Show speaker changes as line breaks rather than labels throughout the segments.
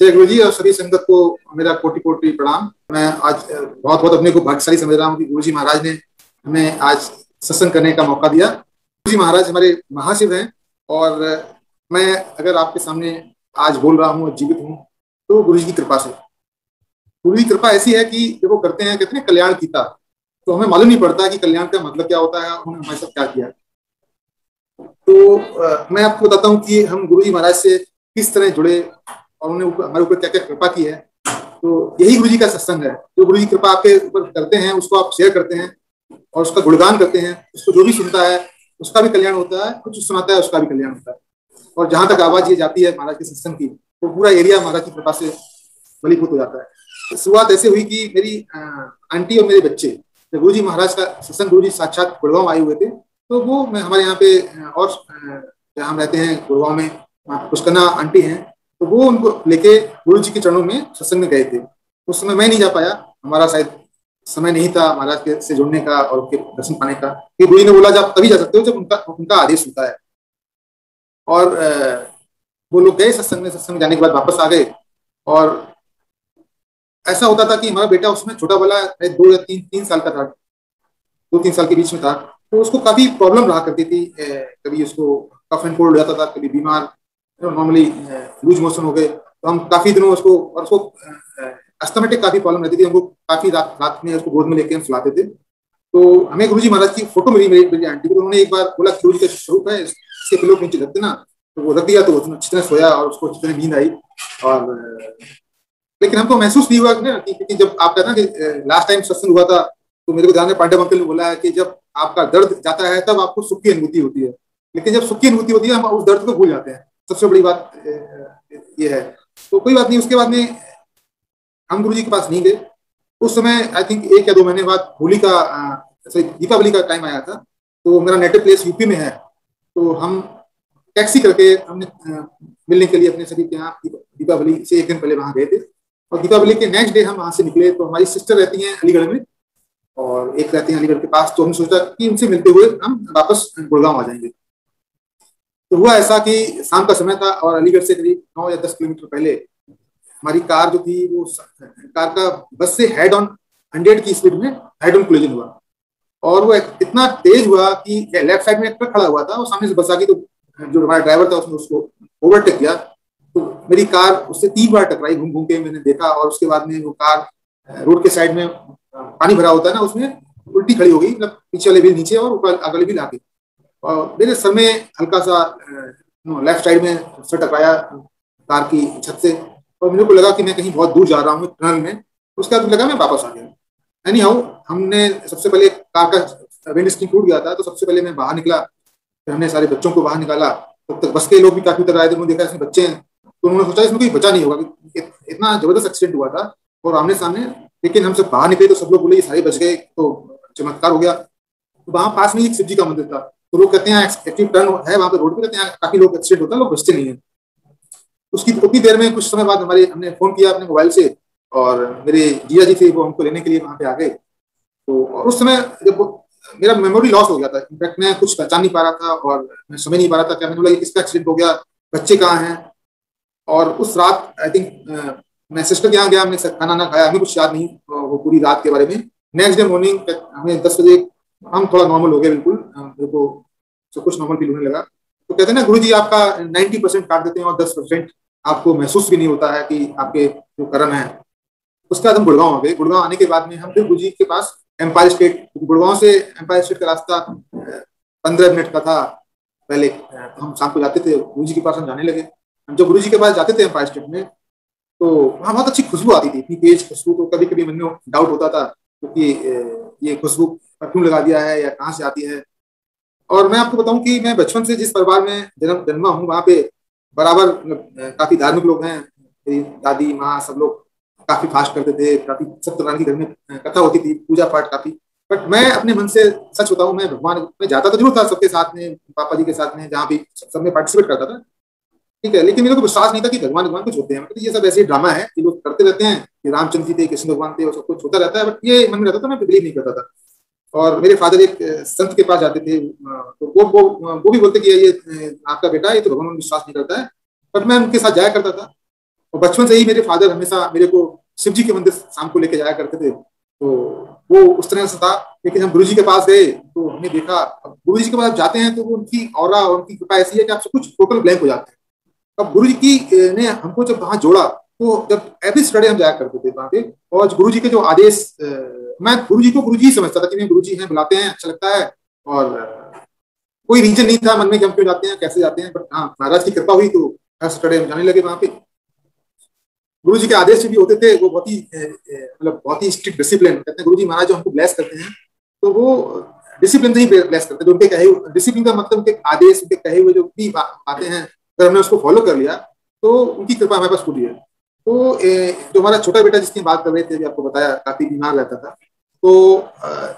जय गुरु जी और सभी संगत को मेरा कोटि कोटि प्रणाम। मैं आज बहुत बहुत अपने को भाग्यशाली समझ रहा हूँ कि गुरु जी महाराज ने हमें आज सत्संग करने का मौका दिया। गुरु जी महाराज हमारे महाशिव हैं और मैं अगर आपके सामने आज बोल रहा हूँ और जीवित हूँ तो गुरु जी की कृपा से। गुरु जी की कृपा ऐसी है कि जब वो करते हैं कहते हैं कल्याण कीता, तो हमें मालूम नहीं पड़ता कि कल्याण का मतलब क्या होता है, उन्होंने हमारे साथ क्या किया। तो मैं आपको बताता हूँ कि हम गुरु जी महाराज से किस तरह जुड़े और उन्होंने हमारे ऊपर क्या क्या कृपा की है। तो यही गुरु जी का सत्संग है। जो गुरु जी कृपा आपके ऊपर करते हैं उसको आप शेयर करते हैं और उसका गुणगान करते हैं। उसको जो भी सुनता है उसका भी कल्याण होता है, कुछ सुनाता है उसका भी कल्याण होता है। और जहां तक आवाज ये जाती है महाराज के सत्संग की, तो पूरा एरिया महाराज की कृपा से फलीभूत हो जाता है। तो शुरुआत ऐसे हुई कि मेरी आंटी और मेरे बच्चे जब गुरु जी महाराज का सत्संग, गुरु जी साक्षात गुड़गांव आए हुए थे, तो वो मैं हमारे यहाँ पे और जहाँ हम रहते हैं गुड़गांव में पुष्कना आंटी हैं, तो वो उनको लेके गुरु जी के चरणों में सत्संग में गए थे। उस समय मैं नहीं जा पाया, हमारा शायद समय नहीं था महाराज के से जुड़ने का और उनके दर्शन पाने का। कि गुरु जी ने बोला जब तभी जा सकते हो जब उनका आदेश होता है। और वो लोग गए सत्संग में, सत्संग जाने के बाद वापस आ गए। और ऐसा होता था कि हमारा बेटा उसमें छोटा वाला 2 या 3 साल का था, 2-3 साल के बीच में था। तो उसको काफी प्रॉब्लम रहा करती थी। कभी उसको कफ एंड कोल्ड हो जाता था, कभी बीमार, नॉर्मली लूज मोशन हो गए। तो हम काफी दिनों उसको, और उसको अस्थमेटिक काफी प्रॉब्लम रहती थी। हमको काफी रात में उसको गोद में लेके हम सुलाते थे। तो हमें गुरु जी महाराज की फोटो मिली मेरी आंटी को। उन्होंने एक बार बोला गुरु जी का स्वरूप है, इसके पिलो नीचे रख देना। तो वो रख दिया, तो अच्छी तरह सोया और उसको अच्छी तरह नींद आई। और लेकिन हमको महसूस नहीं हुआ कि जब आप कहना कि लास्ट टाइम सत्संग हुआ था, तो मेरे को ध्यान में पांडव अंकल ने बोला है कि जब आपका दर्द जाता है तब आपको सुख की अनुभूति होती है, लेकिन जब सुख की अनुभूति होती है हम उस दर्द को भूल जाते हैं। सबसे बड़ी बात ये है। तो कोई बात नहीं, उसके बाद में हम गुरु जी के पास नहीं गए। उस समय आई थिंक 1 या 2 महीने बाद होली का दीपावली का टाइम आया था। तो मेरा नेटिव प्लेस यूपी में है। तो हम टैक्सी करके हमने मिलने के लिए अपने सभी के यहाँ दीपावली से 1 दिन पहले वहां गए थे। और दीपावली के नेक्स्ट डे हम वहां से निकले। तो हमारी सिस्टर रहती हैं अलीगढ़ में और एक रहती है अलीगढ़ के पास। तो हमने सोचा कि उनसे मिलते हुए हम वापस गुड़गांव आ जाएंगे। तो हुआ ऐसा कि शाम का समय था और अलीगढ़ से करीब 9 या 10 किलोमीटर पहले हमारी कार जो थी, वो कार का बस से हेड ऑन 100 की स्पीड में हेड ऑन कोलिजन हुआ। और वो इतना तेज हुआ कि लेफ्ट साइड में एक ट्रक खड़ा हुआ था और सामने से बस आ गई। तो जो हमारा ड्राइवर था उसने उसको ओवरटेक किया। तो मेरी कार उससे 3 बार टकराई। घूम घूम के मैंने देखा। और उसके बाद में वो कार रोड के साइड में पानी भरा होता है ना, उसमें उल्टी खड़ी हो गई। मतलब पीछे वाले भी नीचे और ऊपर अगले भी लाके, और मेरे सर में हल्का सा लेफ्ट साइड में सर टकराया कार की छत से। और मेरे को लगा कि मैं कहीं बहुत दूर जा रहा हूँ टनल में। उसके बाद लगा मैं वापस आ गया। एनी हाउ, हमने सबसे पहले कार का विंड स्क्रीन टूट गया था, तो सबसे पहले मैं बाहर निकला। फिर हमने सारे बच्चों को बाहर निकाला। तब तक बस के लोग भी काफी उतर आए थे। उन्होंने देखा इसमें बच्चे हैं, तो उन्होंने सोचा इसमें कोई बचा नहीं होगा। इतना जबरदस्त एक्सीडेंट हुआ था और आमने सामने। लेकिन हम सब बाहर निकले तो सब लोग बोले ये सारे बच गए, तो चमत्कार हो गया। तो वहां पास में एक शिव जी का मंदिर था। तो लोग कहते हैं एक्टिव टर्न है वहां पे रोड पे, कहते हैं काफी लोग एक्सीडेंट होता है, लोग बचते नहीं है। उसकी उतनी देर में कुछ समय बाद हमने फोन किया अपने मोबाइल से और मेरे जिया जी थे, वो हमको लेने के लिए वहां पे आ गए। तो और उस समय जब मेरा मेमोरी लॉस हो गया था, इनफैक्ट मैं कुछ पहचान नहीं पा रहा था और मैं समझ नहीं पा रहा था क्या। मैंने बोला किसका एक्सीडेंट हो गया, बच्चे कहाँ हैं। और उस रात आई थिंक मैं सिस्टर के यहाँ गया, हमने खाना ना खाया, हमें कुछ याद नहीं वो पूरी रात के बारे में। नेक्स्ट डे मॉर्निंग हमें 10 बजे हम थोड़ा नॉर्मल हो गए, बिल्कुल मेरे को सब कुछ नॉर्मल फील होने लगा। तो कहते हैं ना गुरु जी आपका 90% काट देते हैं और 10% आपको महसूस भी नहीं होता है कि आपके जो कर्म है। उसके बाद हम गुड़गांव आ गए। गुड़गांव आने के बाद में हम फिर गुरु जी के पास एम्पायर स्टेट, गुड़गांव से एम्पायर स्टेट का रास्ता 15 मिनट का था पहले। हम शाम को जाते थे गुरु जी के पास, हम जाने लगे। हम जब गुरु जी के पास जाते थे एम्पायर स्टेट में, तो वहाँ बहुत अच्छी खुशबू आती थी, इतनी तेज खुशबू। तो कभी कभी मन में डाउट होता था क्योंकि ये खुशबू क्यों लगा दिया है या कहाँ से आती है। और मैं आपको बताऊं कि मैं बचपन से जिस परिवार में जन्मा हूँ, वहाँ पे बराबर काफी धार्मिक लोग हैं। मेरी दादी माँ सब लोग काफी फास्ट करते थे, काफी सत्यनारायण की घर में कथा होती थी, पूजा पाठ काफी। बट मैं अपने मन से सच बताऊं, मैं भगवान में जाता तो जरूर था सबके साथ में, पापा जी के साथ में, जहाँ भी सब में पार्टिसिपेट करता था, ठीक है। लेकिन मेरे को विश्वास नहीं था कि भगवान भगवान कुछ होते हैं। मतलब ये सब ऐसे ड्रामा है कि लोग करते रहते हैं कि रामचंद्र जी थे, कृष्ण भगवान थे और सब कुछ होता रहता है। बट ये मन में रहता था, मैं बिलीव नहीं करता था। और मेरे फादर एक संत के पास जाते थे, तो वो भी बोलते कि ये आपका बेटा ये तो भगवान में विश्वास नहीं करता है। बट मैं उनके साथ जाया करता था। और बचपन से ही मेरे फादर हमेशा मेरे को शिव जी के मंदिर शाम को लेके जाया करते थे, तो वो उस तरह से था। लेकिन हम गुरु जी के पास गए तो हमने देखा, गुरु जी के पास जाते हैं तो वो उनकी ऑरा और उनकी कृपा ऐसी है कि आप सब कुछ टोटल ब्लैंक हो जाते हैं। अब गुरु जी की ने हमको जब वहां जोड़ा, तो जब एवरी सैटरडे हम जाया करते थे वहां पे, और गुरु जी के जो आदेश, मैं गुरु जी को गुरु जी ही समझता था कि नहीं गुरु जी हैं, बुलाते हैं, अच्छा लगता है। और कोई रीजन नहीं था मन में कि हम क्यों जाते हैं, कैसे जाते हैं, बट हाँ महाराज की कृपा हुई तो हर सैटरडे हम जाने लगे वहां पे। गुरु जी के आदेश भी होते थे, वो बहुत ही मतलब बहुत ही स्ट्रिक्ट डिसिप्लिन कहते हैं। गुरु जी महाराज जो हमको ब्लेस करते हैं तो वो डिसिप्लिन से ही ब्लेस करते हैं। जो उनके कहे, डिसिप्लिन का मतलब उनके आदेश, उनके कहे हुए जो भी आते हैं, अगर हमने उसको फॉलो कर लिया तो उनकी कृपा हमारे पास पूरी है। तो जो हमारा छोटा बेटा जिसकी बात कर रहे थे, आपको बताया काफी बीमार रहता था, तो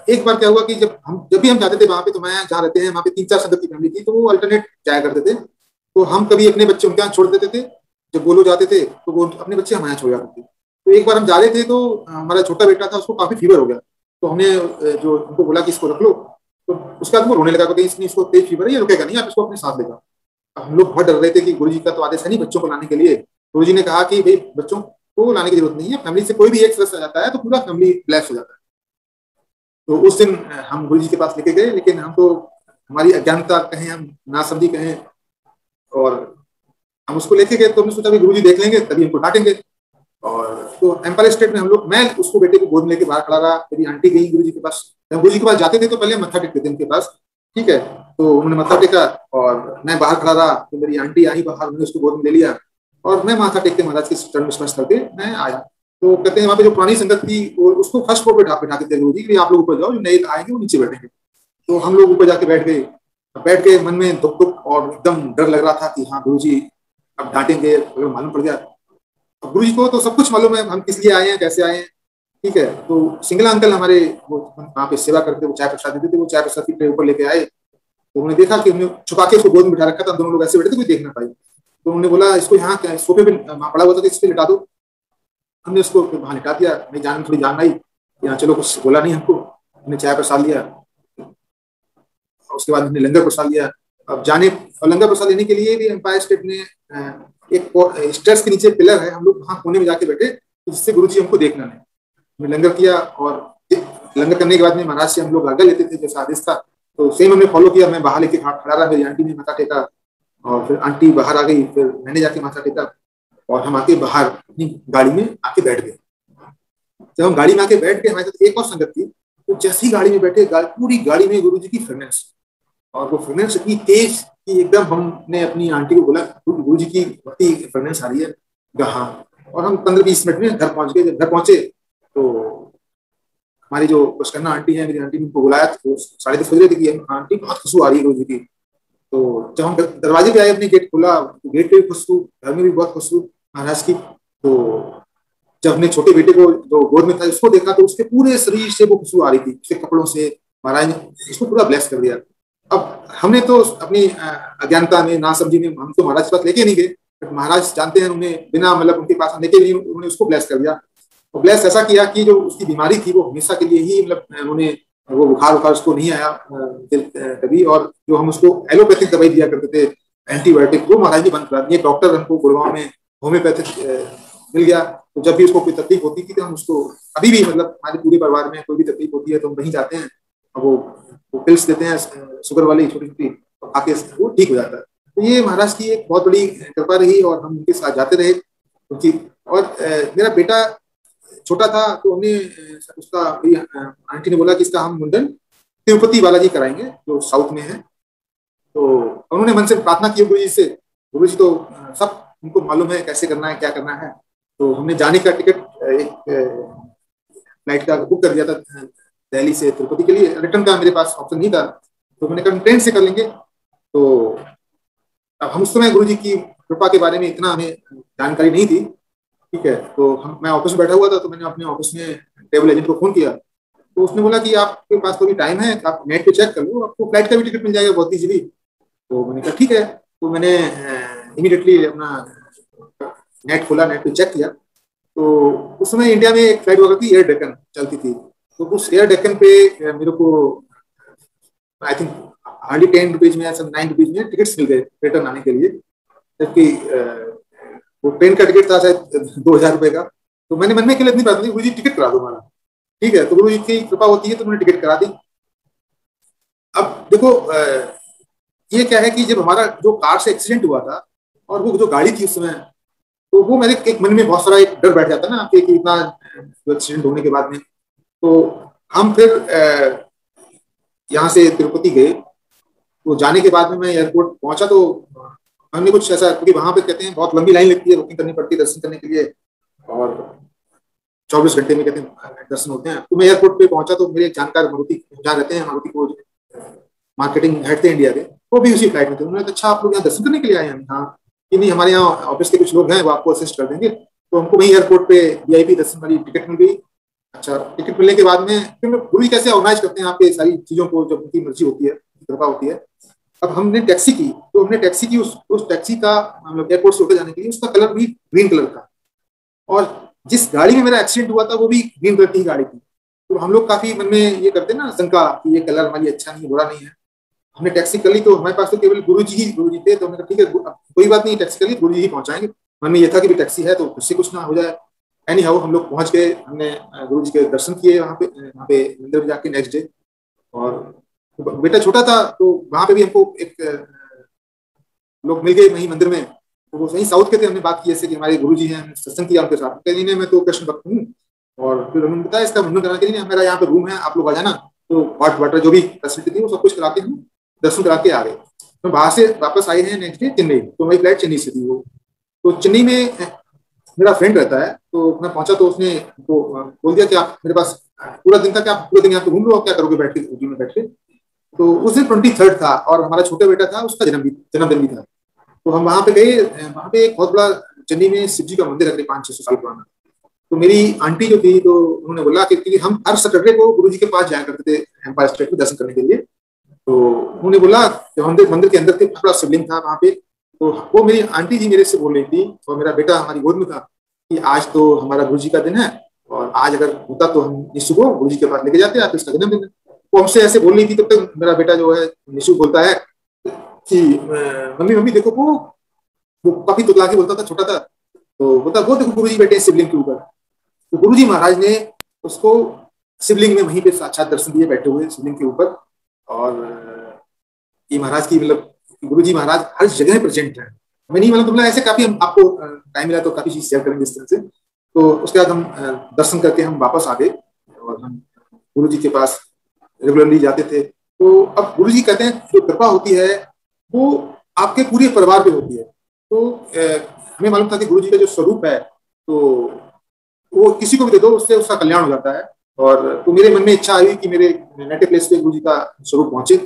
एक बार क्या हुआ कि जब भी हम जाते थे वहां पे, तो मैं जहाँ रहते हैं वहां पे 3-4 सदस्य की फैमिली थी, तो वो अल्टरनेट जाया करते थे। तो हम कभी अपने बच्चे उनके यहाँ छोड़ देते थे, जब वो लोग जाते थे तो वो अपने बच्चे हमारे यहाँ छोड़ जाते थे। तो एक बार हम जा रहे थे तो हमारा छोटा बेटा था, उसको काफी फीवर हो गया। तो हमने जो उनको बोला कि इसको रख लो, तो उसके बाद वो रोने लगा, कहीं इसको तेज फीवर है, ये रुकेगा नहीं, आप इसको अपने साथ ले जाओ। अब हम लोग बहुत डर रहे थे कि गुरु जी का तो आदेश है नहीं बच्चों को लाने के लिए। गुरु जी ने कहा कि भाई बच्चों को लाने की जरूरत नहीं है, फैमिली से कोई भी एक सदस्य आ जाता है तो पूरा फैमिली ब्लेस हो जाता है। तो उस दिन हम गुरु जी के पास लेके गए, लेकिन हम तो हमारी अज्ञानता कहें, हम नासमझी कहें, और हम उसको लेके गए तो हमने सोचा गुरु जी देख लेंगे तभी हमको डांटेंगे। और तो एम्पायर स्टेट में हम लोग, मैं उसको बेटे को गोद में लेके बाहर खड़ा रहा, मेरी आंटी गई गुरु जी के पास। जब गुरु जी के पास जाते थे तो पहले मत्था टेकते थे उनके पास, ठीक है। तो उन्होंने मत्था टेका और मैं बाहर खड़ा रहा, तो मेरी आंटी आई बाहर, उन्होंने उसको गोद में ले लिया और मैं माथा टेक के महाराज के चरण में स्पर्श करके मैं आया। तो कहते हैं वहां पे जो पुरानी संगत थी वो उसको फर्स्ट फ्लोर पे बैठा के थे गुरु जी कि आप लोग ऊपर जाओ, जो नए आएंगे वो नीचे बैठेंगे। तो हम लोग ऊपर जाके बैठ गए। बैठ के मन में दुख दुख और एकदम डर लग रहा था कि हाँ गुरु जी अब डांटेंगे अगर मालूम पड़ गया। अब गुरु जी को तो सब कुछ मालूम है हम किस लिए आए हैं, कैसे आए हैं, ठीक है। तो सिंगला अंकल हमारे वो वहाँ पे सेवा करते, वो चाय प्रसाद देते थे, वो चाय प्रसाद की ट्रे ऊपर लेके आए। तो उन्होंने देखा कि हमने छुपा के उसको गोद में बिठा रखा था, दोनों लोग ऐसे बैठे थे, कोई देख ना पाए। तो उन्होंने बोला इसको यहाँ क्या सोफे पे पड़ा हुआ था तो इस पे लिटा दो। हमने उसको वहां लिटा दिया, नहीं जान थोड़ी जान आई, यहाँ चलो, कुछ बोला नहीं हमको। हमने चाय प्रसाद लिया, उसके बाद हमने लंगर प्रसाद लिया। अब जाने और लंगर प्रसाद लेने के लिए भी एम्पायर स्टेट ने एक स्टेयर्स के नीचे पिलर है, हम लोग वहां कोने में जाके बैठे जिससे गुरु जी हमको देखना नहीं। हमने लंगर किया और लंगर करने के बाद में महाराज से हम लोग आज्ञा लेते थे जैसा आदेश था, तो सेम हमने फॉलो किया। मैं बाहर लेके खड़ा रहा, मेरी आंटी ने माथा टेका और फिर आंटी बाहर आ गई, फिर मैंने जाके माथा टेका और हम आके बाहर अपनी गाड़ी में आके बैठ गए। जब हम गाड़ी में आके बैठ गए, हमारे साथ एक और संगत थी, तो जैसी गाड़ी में बैठे पूरी गाड़ी में गुरु जी की फ्रेगनेंस, और वो फ्रेगनेंस इतनी तेज कि एकदम हमने अपनी आंटी को बोला गुरु जी की बहुत फ्रेगनेंस आ रही है हाँ। और हम 15-20 मिनट में घर पहुंच गए। जब घर पहुंचे तो हमारी जो पुष्करना आंटी है, मेरी आंटी ने उनको बुलाया, तो 10:30 बज रहे थे कि आंटी बहुत खुशबू आ रही है गुरु जी की। तो जब हम दरवाजे पे आए, अपने गेट खोला, तो गेट पे भी खुशबू, घर में भी बहुत खुशबू महाराज की। तो जब अपने छोटे बेटे को जो गोद में था उसको देखा, तो उसके पूरे शरीर से वो खुशबू आ रही थी, उसके कपड़ों से। महाराज ने उसको पूरा ब्लेस कर दिया। अब हमने तो अपनी अज्ञानता में, नासमझी में, हम तो महाराज के पास लेके नहीं गए, बट महाराज जानते हैं, उन्हें बिना मतलब उनके पास आने के लिए उन्होंने उसको ब्लेस कर दिया। और ब्लेस ऐसा किया कि जो उसकी बीमारी थी वो हमेशा के लिए ही, मतलब उन्होंने वो बुखार उसको नहीं आया कभी। और जो हम उसको एलोपैथिक दवाई दिया करते थे, एंटीबायोटिक, वो महाराज ने बंद करा दिए। डॉक्टर हमको गुड़गांव में होम्योपैथिक मिल गया, तो जब भी उसको कोई तकलीफ होती थी तो हम उसको, अभी भी मतलब हमारे पूरे परिवार में कोई भी तकलीफ होती है तो हम वहीं जाते हैं, वो पिल्स देते हैं शुगर वाली छोटी छोटी, आके वो ठीक हो जाता है। तो ये महाराज की एक बहुत बड़ी कृपा रही और हम उनके साथ जाते रहे उनकी। और मेरा बेटा छोटा था तो हमने उसका, आंटी ने बोला कि इसका हम मुंडन तिरुपति बालाजी कराएंगे जो साउथ में है। तो उन्होंने मन से प्रार्थना की गुरु जी से। गुरु जी तो सब उनको मालूम है कैसे करना है, क्या करना है। तो हमने जाने का टिकट एक फ्लाइट का बुक कर दिया था दिल्ली से तिरुपति के लिए। रिटर्न का मेरे पास ऑप्शन नहीं था, तो मैंने कहा ट्रेन से कर लेंगे। तो अब हम उस समय गुरु जी की कृपा के बारे में इतना हमें जानकारी नहीं थी, ठीक है। तो मैं ऑफिस में बैठा हुआ था, तो मैंने अपने ऑफिस में ट्रेवल एजेंट को फोन किया। तो उसने बोला कि आपके पास तो भी टाइम है, आप नेट पे चेक कर लो, आपको फ्लाइट का भी टिकट मिल जाएगा बहुत इजीली। तो मैंने कहा ठीक है। तो मैंने इमीडिएटली अपना नेट खोला, नेट पे चेक किया। तो उस समय इंडिया में एक फ्लाइट हुआ करती, एयर डेक्कन चलती थी। तो उस एयर डेक्कन पे मेरे को आई थिंक हार्डली 10 रुपीज में या 9 रुपीज में टिकट्स मिल गए रिटर्न आने के लिए। जबकि वो ट्रेन का टिकट था शायद 2,000 रुपए का। तो मैंने मन में केवल इतनी बात की, गुरु जी टिकट करा दो हमारा। ठीक है, तो गुरु जी की कृपा होती है तो मैंने टिकट करा दी। अब देखो ये क्या है कि जब हमारा जो कार से एक्सीडेंट हुआ था और वो जो गाड़ी थी उस समय, तो वो मेरे एक मन में बहुत सारा एक डर बैठ जाता ना कि इतना एक्सीडेंट होने के बाद में। तो हम फिर यहाँ से तिरुपति गए। तो जाने के बाद में मैं एयरपोर्ट पहुंचा तो हमने कुछ ऐसा, क्योंकि वहां पे कहते हैं बहुत लंबी लाइन लगती है, बुकिंग करनी पड़ती है दर्शन करने के लिए, और 24 घंटे में कहते हैं दर्शन होते हैं। तो मैं एयरपोर्ट पे पहुंचा तो मेरे एक जानकार मारुति जहाँ रहते हैं, मारुति को मार्केटिंग हेड थे इंडिया के, वो भी उसी फ्लाइट में थे। उन्होंने कहा अच्छा आप लोग यहाँ दर्शन करने के लिए आए हैं? हाँ कि नहीं, हमारे यहाँ ऑफिस के कुछ लोग हैं वो आपको असिस्ट कर देंगे। तो हमको वहीं एयरपोर्ट पे वीआईपी दर्शन वाली टिकट मिल गई। अच्छा, टिकट मिलने के बाद में फिर गुरु जी कैसे ऑर्गेनाइज करते हैं आपके सारी चीजों को, जब उनकी मर्जी होती है, कृपा होती है। अब हमने टैक्सी की, तो हमने टैक्सी की, उस टैक्सी का मतलब एयरपोर्ट से होकर जाने के लिए उसका कलर भी ग्रीन कलर का, और जिस गाड़ी में मेरा एक्सीडेंट हुआ था वो भी ग्रीन कलर की गाड़ी थी। तो हम लोग काफी मन में ये करते ना शंका कि ये कलर हमारी अच्छा नहीं है, बुरा नहीं है। हमने टैक्सी कर ली, तो हमारे पास तो केवल गुरु जी थे। तो हमने कहा ठीक है कोई बात नहीं, टैक्सी कर ली, गुरु जी ही पहुंचाएंगे। मन में ये था कि भी टैक्सी है तो उससे कुछ ना हो जाए। एनी हाउ हम लोग पहुंच गए, हमने गुरु जी के दर्शन किए वहाँ पे मंदिर में जाके नेक्स्ट डे। और बेटा छोटा था तो वहां पे भी हमको एक लोग मिल गए वहीं मंदिर में। तो वो वहीं साउथ के थे। हमने बात की ऐसे कि हमारे गुरु जी हैं, सत्संग किया उनके साथ। कहते मैं तो कृष्ण भक्त हूँ। और फिर उन्होंने बताया इसका वर्णन करने के लिए मेरा यहाँ पे रूम है, आप लोग आ जाना। तो हॉट वाटर जो भी फैसिलिटी थी वो सब कुछ कराते हम दर्शन करा के आ गए। तो वहां से वापस आए हैं नेक्स्ट डे चेन्नई। तो मेरी फ्लाइट चेन्नई से थी वो। तो चेन्नई में मेरा फ्रेंड रहता है, तो मैं पहुंचा तो उसने तो बोल दिया कि आप मेरे पास पूरा दिन था, कि आप पूरे दिन यहाँ पे घूम लो, क्या करोगे बैठ के उटी में बैठ के। तो उस दिन 23 था और हमारा छोटा बेटा था, उसका जन्मदिन भी था। तो हम वहां पे गए। वहां पे एक बहुत बड़ा चेन्नई में शिव जी का मंदिर है, 500-600 साल पुराना। तो मेरी आंटी जो थी, तो उन्होंने बोला कि हम हर सैटरडे को गुरु जी के पास जाया करते थे एम्पायर स्टेट में दर्शन करने के लिए। तो उन्होंने बोला कि मंदिर के अंदर थे, बड़ा शिवलिंग था वहां पे। तो वो मेरी आंटी जी मेरे से बोल रही थी, और मेरा बेटा हमारी गोद में था, कि आज तो हमारा गुरु जी का दिन है, और आज अगर होता तो हम निशु को गुरु जी के पास लेके जाते, आप इसका जन्मदिन है। वो हमसे ऐसे बोल रही थी। तब तक मेरा बेटा जो है निशु बोलता है कि मम्मी मम्मी देखो, वो काफी तुतला के बोलता था, छोटा था। तो बोलता वो देखो गुरु जी बैठे शिवलिंग के ऊपर। तो गुरु जी महाराज ने उसको शिवलिंग में वहीं पे साक्षात दर्शन दिए, बैठे हुए शिवलिंग के ऊपर। और ये महाराज की मतलब गुरु जी महाराज हर जगह प्रेजेंट है। मैं नहीं मतलब ऐसे काफी, हम आपको टाइम मिला तो काफी चीज शेयर करेंगे इस तरह से। तो उसके बाद हम दर्शन करके हम वापस आ गए, और हम गुरु जी के पास रेगुलरली जाते थे। तो अब गुरु जी कहते हैं जो कृपा होती है वो आपके पूरे परिवार पे होती है। तो हमें मालूम था कि गुरु जी का जो स्वरूप है, तो वो किसी को भी दे दो उससे उसका कल्याण हो जाता है। और तो मेरे मन में इच्छा आई कि मेरे नेटिव प्लेस पे गुरु जी का स्वरूप पहुंचे।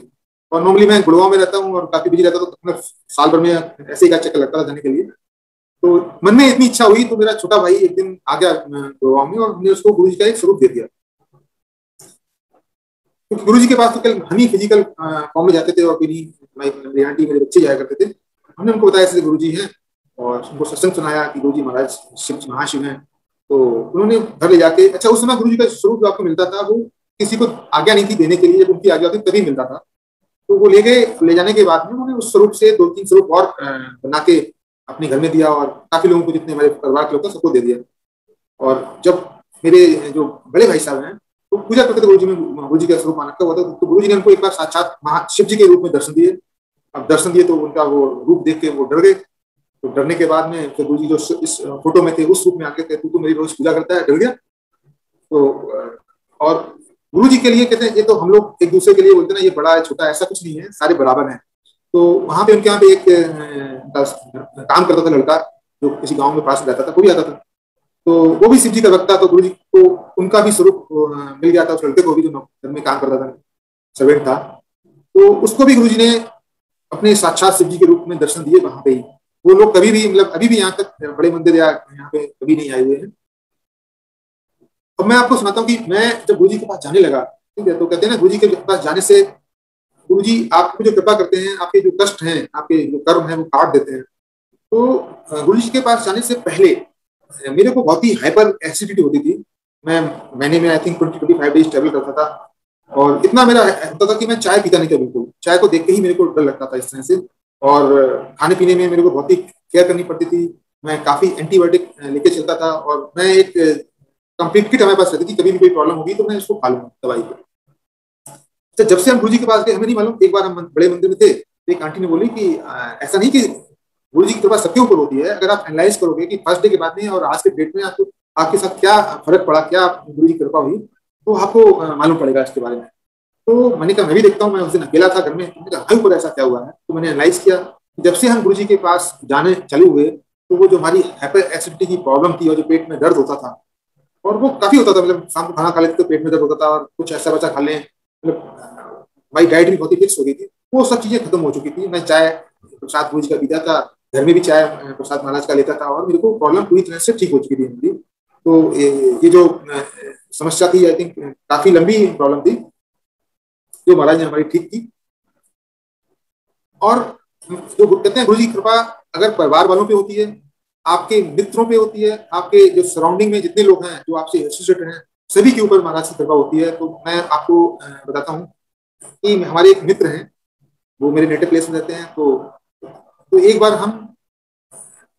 और नॉर्मली मैं गुड़गांव में रहता हूँ और काफी बिजी रहता हूँ, तो साल भर में ऐसे ही का चक्कर लगता था जाने के लिए। तो मन में इतनी इच्छा हुई, तो मेरा छोटा भाई एक दिन आ गया गुड़गांव में, और हमने उसको गुरु जी का एक स्वरूप दे दिया। क्योंकि गुरु जी के पास तो कल हम ही फिजिकल फॉर्म में जाते थे, और मेरी आंटी मेरे बच्चे जाया करते थे। हमने उनको बताया ऐसे गुरु जी हैं, और उनको सत्संग सुनाया कि गुरु जी महाराज शिव महाशिव हैं। तो उन्होंने घर ले जाके, अच्छा उस समय गुरु जी का स्वरूप जो आपको मिलता था वो किसी को आज्ञा नहीं थी देने के लिए, जब उनकी आज्ञा होती तभी मिलता था। तो वो ले गए, ले जाने के बाद में उन्होंने उस स्वरूप से 2-3 स्वरूप और बना के अपने घर में दिया, और काफी लोगों को, जितने हमारे परिवार के लोग थे सबको दे दिया। और जब मेरे जो बड़े भाई साहब हैं तो पूजा करते थे गुरु जी में, गुरु जी का स्वरूप माना हुआ था। तो गुरु जी ने उनको एक बार साक्षात शिव जी के रूप में दर्शन दिए। अब दर्शन दिए तो उनका वो रूप देख के वो डर गए। तो डरने के बाद में फिर गुरु जी जो इस फोटो में थे उस रूप में आके कहते तू तो मेरी रोज पूजा करता है, डर गया। तो और गुरु जी के लिए कहते हैं ये तो हम लोग एक दूसरे के लिए बोलते हैं ना, ये बड़ा है छोटा ऐसा कुछ नहीं है, सारे बराबर हैं। तो वहां पे उनके यहाँ पे एक काम करता था लड़का, जो किसी गांव में पास रहता था, वो भी आता था। तो वो भी शिव जी का भक्त था। तो गुरु जी को उनका भी स्वरूप मिल गया था उस लड़के को भी, जो घर में काम करता था, सर्वेंट था। तो उसको भी गुरु जी ने अपने साक्षात शिव जी के रूप में दर्शन दिए वहां पे ही। वो लोग कभी भी मतलब अभी भी यहाँ तक बड़े मंदिर या यहाँ पे कभी नहीं आए हुए हैं। अब मैं आपको सुनाता हूँ कि मैं जब गुरु जी के पास जाने लगा, ठीक है, तो कहते हैं ना गुरु जी के पास जाने से गुरु जी आपको जो कृपा करते हैं, आपके जो कष्ट हैं, आपके जो कर्म हैं वो काट देते हैं। तो गुरु जी के पास जाने से पहले मेरे को बहुत ही हाइपर एसिडिटी होती थी। मैं महीने में आई थिंक 20-25 डेज ट्रेवल करता था, और इतना मेरा होता था कि मैं चाय पीता नहीं था बिल्कुल। चाय को देख के ही मेरे को डर लगता था इस तरह से। और खाने पीने में मेरे को बहुत ही केयर करनी पड़ती थी। मैं काफी एंटीबायोटिक लेके चलता था, और मैं एक कंप्लीट किट हमारे पास रहती थी, कभी भी कोई प्रॉब्लम होगी तो मैं इसको खा लूंगा दवाई को। तो जब से हम गुरु जी के पास गए, हमें नहीं मालूम, एक बार हम बड़े मंदिर में थे तो एक आंटी ने बोली कि ऐसा नहीं कि गुरु जी की कृपा सबके ऊपर होती है, अगर आप एनालाइज करोगे कि फर्स्ट डे के बाद में और आज के डेट में आपको आपके साथ क्या फर्क पड़ा, क्या गुरु जी की कृपा हुई, तो आपको मालूम पड़ेगा इसके बारे में। तो मैंने कहा मैं भी देखता हूँ, मैं उस दिन अकेला था घर में, मैंने कहा हमारे ऊपर ऐसा क्या हुआ है। तो मैंने एनालाइज किया, जब से हम गुरु जी के पास जाने चालू हुए, तो वो जो हमारी हाइपर एसिडिटी की प्रॉब्लम थी और जो पेट में दर्द होता था, और वो काफी होता था, मतलब शाम को खाना खा लेते तो पेट में दर्द होता था, और कुछ ऐसा बचा खा लें, मतलब हमारी डाइट भी बहुत ही फिक्स हो गई थी, वो सब चीजें खत्म हो चुकी थी। मैं चाय प्रसाद गुरु जी का पीता था, घर में भी चाय प्रसाद महाराज का लेता था, और मेरे को प्रॉब्लम पूरी तरह से ठीक हो चुकी थी मेरी। तो ये जो समस्या थी, आई थिंक काफी लंबी प्रॉब्लम थी, जो महाराज ने हमारी ठीक की। और जो कहते हैं गुरु जी की कृपा अगर परिवार वालों पे होती है, आपके मित्रों पे होती है, आपके जो सराउंडिंग में जितने लोग हैं जो आपसे एसोसिएटेड हैं, सभी के ऊपर महाराज की कृपा होती है। तो मैं आपको बताता हूँ कि हमारे एक मित्र हैं, वो मेरे नेटिव प्लेस में रहते हैं। तो एक बार हम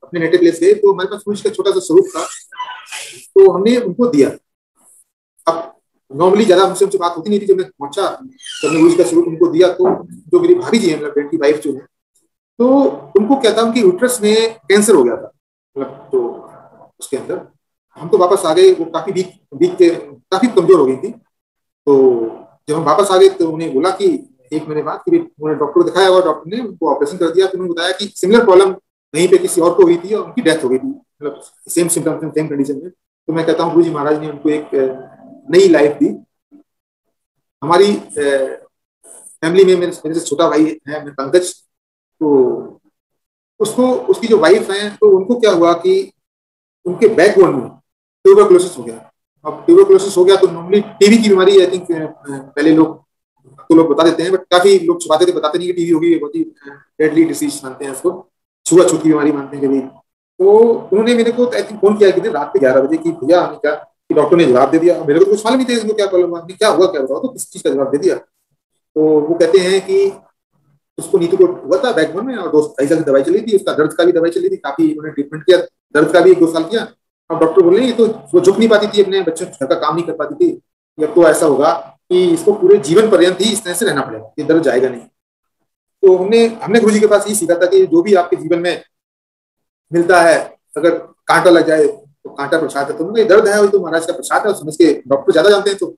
अपने नेटिव प्लेस गए, तो हमारे पास कुछ का छोटा सा स्वरूप था, तो हमने उनको दिया। अब नॉर्मली ज्यादा हमसे उनसे बात होती नहीं थी, जब मैं पहुंचा, जब मैं उसका स्वरूप उनको दिया, तो जो मेरी भाभी जी है, मतलब फ्रेंड की वाइफ जो है, तो उनको क्या था, उनकी यूट्रस में कैंसर हो गया था, मतलब तो उसके अंदर। हम तो वापस आ गए, वो काफी वीक वीक के काफी कमजोर हो गई थी। तो जब हम वापस आ गए तो उन्हें बोला कि एक महीने बाद कि उन्होंने डॉक्टर को दिखाया, और डॉक्टर ने उनको ऑपरेशन कर दिया। तो उन्होंने बताया कि सिमिलर प्रॉब्लम कहीं पे किसी और को हुई थी और उनकी डेथ हो गई थी, मतलब सेम सिम्टम सेम कंडीशन में। तो मैं कहता हूँ गुरु जी महाराज ने उनको एक नई लाइफ दी। हमारी फैमिली में मेरे से छोटा भाई है, मैं पंकज, तो उसको उसकी जो वाइफ है, तो उनको क्या हुआ कि उनके बैकबोन में ट्यूबरकुलोसिस हो गया। अब ट्यूबरकुलोसिस हो गया तो नॉर्मली टीबी की बीमारी, आई थिंक पहले लोग तो लोग बता देते हैं, बट काफी लोग छुपाते थे, बताते नहीं कि टीबी होगी, बहुत ही डेडली डिसीज मानते हैं उसको, छुआछूत की बीमारी मानते हैं कभी। तो उन्होंने मेरे को आई थिंक फोन किया कि रात के 11 बजे कि भैया हमने क्या, कि डॉक्टर ने जवाब दे दिया। मेरे को तो कुछ मालूम नहीं था इसको क्या प्रॉब्लम है, क्या हुआ क्या बताओ, तो किस चीज का जवाब दे दिया। तो वो कहते हैं कि उसको नीतू को हुआ था बैकबोन में, और 2 ढाई साल की दवाई चली थी, उसका दर्द का भी दवाई चली थी, काफी उन्होंने ट्रीटमेंट किया, दर्द का भी 1-2 साल किया। अब डॉक्टर बोले ये तो वो झुक नहीं पाती थी, अपने बच्चों घर का काम नहीं कर पाती थी, अब तो ऐसा होगा कि इसको पूरे जीवन पर्यंत ही इस तरह से रहना पड़ेगा, ये दर्द जाएगा नहीं। तो हमने हमने गुरु जी के पास यही सीखा था कि जो भी आपके जीवन में मिलता है, अगर कांटा लग जाए तो कांटा प्रसाद है, तो ये दर्द है वो तो महाराज का प्रसाद है, समझ के डॉक्टर ज्यादा जानते हैं। तो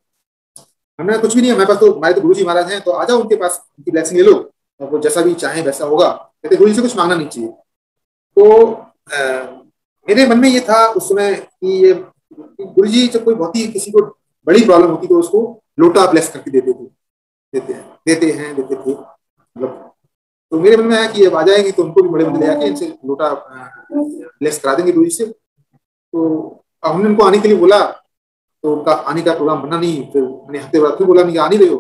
हमने कुछ भी नहीं, हमारे पास तो हमारे तो गुरु जी महाराज हैं, तो आ जाओ उनके पास, उनकी ब्लेसिंग ले लो, और वो जैसा भी चाहे वैसा होगा। कहते गुरु जी से कुछ मांगना नहीं चाहिए। तो मेरे मन में ये था उस समय कि ये गुरु जी जब कोई बहुत ही किसी को बड़ी प्रॉब्लम होती तो उसको लोटा ब्लेस करके देते थे, देते थे, मतलब। तो मेरे मन में आया कि अब आ जाएंगे तो उनको भी बड़े बंदे ले आके इनसे लोटा ब्लेस करा देंगे गुरु जी से। तो हमने उनको आने के लिए बोला, तो उनका आने का प्रोग्राम बना नहीं। फिर मैंने हफ्ते बाद फिर बोला नहीं आ नहीं रहे हो,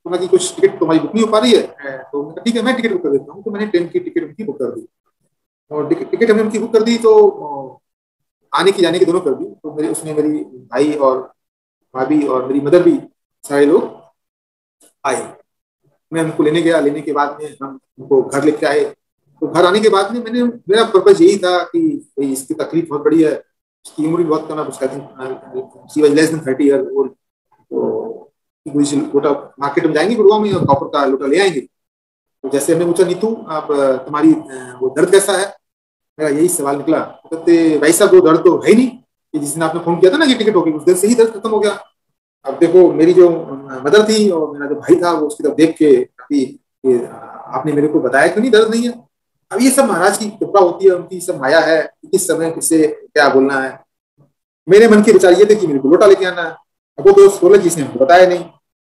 तो मैं कि कुछ टिकट तुम्हारी बुक नहीं हो पा रही है। तो मैंने कहा ठीक है मैं टिकट बुक कर देता हूँ। तो मैंने ट्रेन की टिकट उनकी बुक कर दी, और टिकट हमने उनकी बुक कर दी, तो आने की जाने की दोनों कर दी। तो मेरे उसमें मेरी भाई और भाभी और मेरी मदर भी, सारे लोग आए। मैं उनको लेने गया, लेने के बाद में हम उनको घर लेके आए। तो घर आने के बाद में मेरा पर्पज यही था कि भाई इसकी तकलीफ बहुत बड़ी है, उसकी उम्र भी बहुत कम है, उसका she was less than 30 year old. तो लोटा मार्केट में जाएंगे गुड़गांव में और कॉपर का लोटा ले आएंगे। तो जैसे हमने पूछा नीतू आप तुम्हारी वो दर्द कैसा है, मेरा यही सवाल निकला। कहते भाई साहब वो दर्द तो है ही नहीं, कि जिस दिन आपने फोन किया था ना कि टिकट होगी, उस दिन से ही दर्द खत्म हो गया। अब देखो मेरी जो मदर थी और मेरा जो भाई था वो उसकी तरफ देख के काफी, आपने मेरे को बताया क्यों नहीं दर्द नहीं है। अब ये सब महाराज की कृपा होती है, उनकी सब माया है, किस समय किसे क्या बोलना है। मेरे मन के विचार ये थे कि मेरे को लोटा लेके आना है, अब वो दोस्त बोले जिसने हमको बताया नहीं।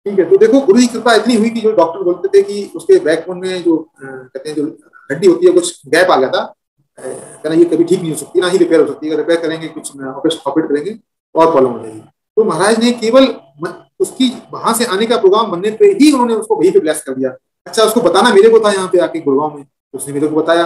ठीक है, तो देखो गुरु की कृपा इतनी हुई कि जो डॉक्टर बोलते थे कि उसके बैकबोन में जो कहते हैं जो हड्डी होती है कुछ गैप आ गया था, कहना ये कभी ठीक नहीं हो सकती, ना ही रिपेयर हो सकती है, अगर रिपेयर करेंगे कुछ ऑपरेट करेंगे और प्रॉब्लम हो जाएगी। तो महाराज ने केवल उसकी वहां से आने का प्रोग्राम बनने पे ही उन्होंने उसको वहीं पे ब्लेस कर दिया। अच्छा उसको बताना मेरे को था यहाँ पे आके गुड़गांव में, उसने मेरे को बताया।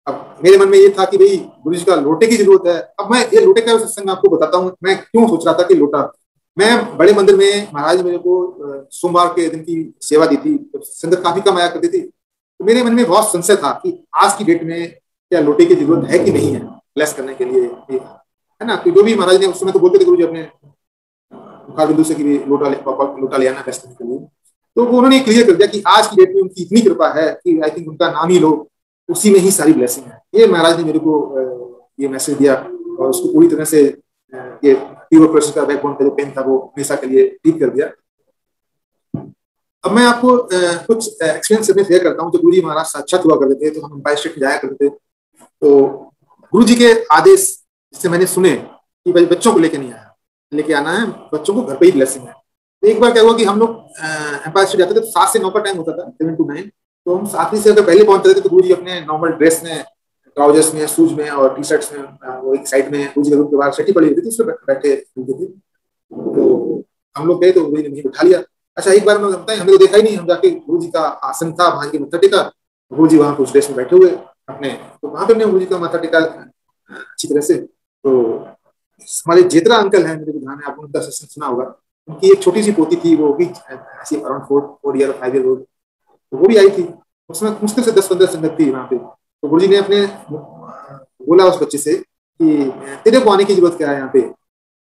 अब मेरे मन में ये था कि भाई गुरु जी का लोटे की जरूरत है। अब मैं ये लोटे का सत्संग आपको बताता हूँ, मैं क्यों सोच रहा था कि लोटा। मैं बड़े मंदिर में महाराज मेरे को सोमवार के दिन की सेवा दी थी, संगत काफी कम आया करती थी। तो मेरे मन में बहुत संशय था कि आज की डेट में क्या लोटे की जरूरत है कि नहीं है। ब्लेस करने के लिए, है ना। तो जो भी महाराज ने उस समय तो बोलते थे गुरु जी अपने मुखार बिंदु से कि भी लोटा ले आना ब्लेस करने के लिए। तो वो उन्होंने क्लियर कर दिया कि आज की डेट में उनकी इतनी कृपा है कि आई थिंक उनका नाम ही लो, उसी में ही सारी ब्लेसिंग है। ये महाराज ने मेरे को ये मैसेज दिया और उसको पूरी तरह से ये प्योर पर्सन का बैकबोन का जो पेन था वो हमेशा के लिए ठीक कर दिया। अब मैं आपको कुछ एक्सपीरियंस अपने शेयर करता हूँ। जब गुरु जी महाराज साक्षात हुआ करते थे तो हम एम्पायर स्टेट में जाया करते थे। तो गुरु जी के आदेश जिससे मैंने सुने कि भाई बच्चों को लेके नहीं आया, लेके आना है, बच्चों को घर पे ही ब्लेसिंग है। तो एक बार क्या हुआ कि हम लोग एम्पायर स्टेट जाते थे तो 7 से 9 का टाइम होता था, 7 to 9। तो हम 7 से अगर पहले पहुंचते थे तो गुरु जी अपने नॉर्मल ड्रेस में, ट्राउजर्स में, शूज में और टी शर्ट्स में वो एक साइड में गुरु जी के रूम के बाहर सेटी पड़ी हुई थी, उसमें बैठे हुए थे। तो हम लोग गए तो गुरु जी ने मुझे बिठा लिया। अच्छा, एक बार मैं बताएं, हमने तो देखा ही नहीं, हम जाके गुरु जी का आसन था वहां के मत्था टेका, गुरु जी वहां उस ड्रेस में बैठे हुए अपने, तो वहां पे हमने गुरु जी का माथा टेका अच्छी तरह से। तो हमारे जेतरा अंकल हैं, मेरे को ध्यान है, आपने उनका सेशन सुना होगा। उनकी एक छोटी सी पोती थी, वो भी ऐसी अराउंड 4 ईयर 5 ईयर ओल्ड, तो वो भी आई थी। उसमें मुश्किल से 10-15 संगत थी वहां पे। तो गुरु जी ने अपने बोला उस बच्चे से कि तेरे को आने की जरूरत क्या है यहाँ पे,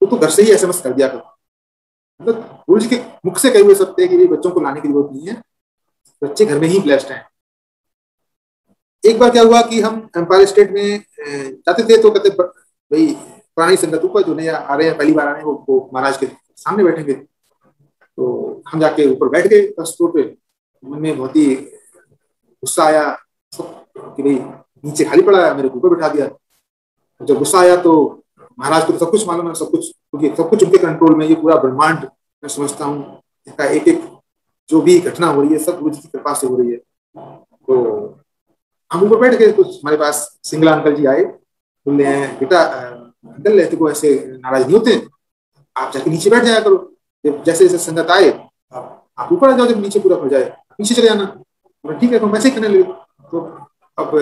तो घर से ही SMS कर दिया कर। मतलब गुरु जी के मुख से कहे हुए सत्य कि बच्चों को लाने की जरूरत नहीं है, बच्चे घर में ही ब्लेस्ड हैं। एक बार क्या हुआ कि हम एम्पायर स्टेट में जाते थे तो कहते भाई पुरानी संगत ऊपर जो नया आ रहे हैं, पहली बार आ रहे हैं, वो महाराज के सामने बैठेंगे। तो हम जाके ऊपर बैठ गए फर्स्ट फ्लोर पे। मन में बहुत ही गुस्सा आया कि भाई नीचे खाली पड़ा है, मेरे को ऊपर बिठा दिया। जब गुस्सा आया तो महाराज को तो सब कुछ मालूम है, सब कुछ, क्योंकि सब कुछ उनके कंट्रोल में, ये पूरा ब्रह्मांड मैं समझता हूँ, इसका एक एक जो भी घटना हो रही है सब गुरु जी की कृपा से हो रही है। तो हम ऊपर बैठ गए, कुछ हमारे पास सिंगला अंकल जी आए, बोले हैं बेटा अंकल लेते को ऐसे नाराज नहीं होते, आप जाके नीचे बैठ जाया करो, जब जैसे जैसे संगत आए आप ऊपर आ जाओ, जब नीचे पूरा भर जाए नीचे चले जाना। ठीक है, तो वैसे ही करने लगे। तो अब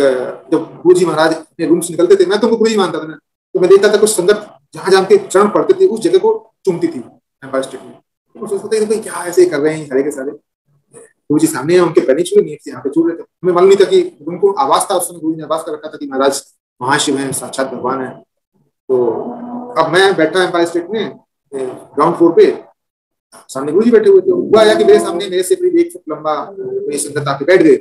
जब गुरु जी महाराज अपने रूम से निकलते थे, मैं तो गुरु जी मानता था ना, तो मैं देखता था कुछ संगत जहां जहां के चरण पड़ते थे उस जगह को चूमती थी एम्पायर स्टेट में। तो सोचते थे क्या ऐसे कर रहे हैं सारे के सारे, गुरु जी सामने है, उनके पैर नहीं छू रहे, यहाँ पे छू रहे थे। हमें मालूम नहीं था कि उनको आवाज था, उस समय गुरु जी ने आवाज कर रखा था कि महाराज महाशिव है, साक्षात भगवान है। तो अब मैं बैठा एम्पायर स्टेट में ग्राउंड फ्लोर पे, सामने गुरु जी बैठे हुए थे। हुआ आया कि मेरे सामने मेरे से करीब 1 फुट लंबा मेरी संगत आके बैठ गए।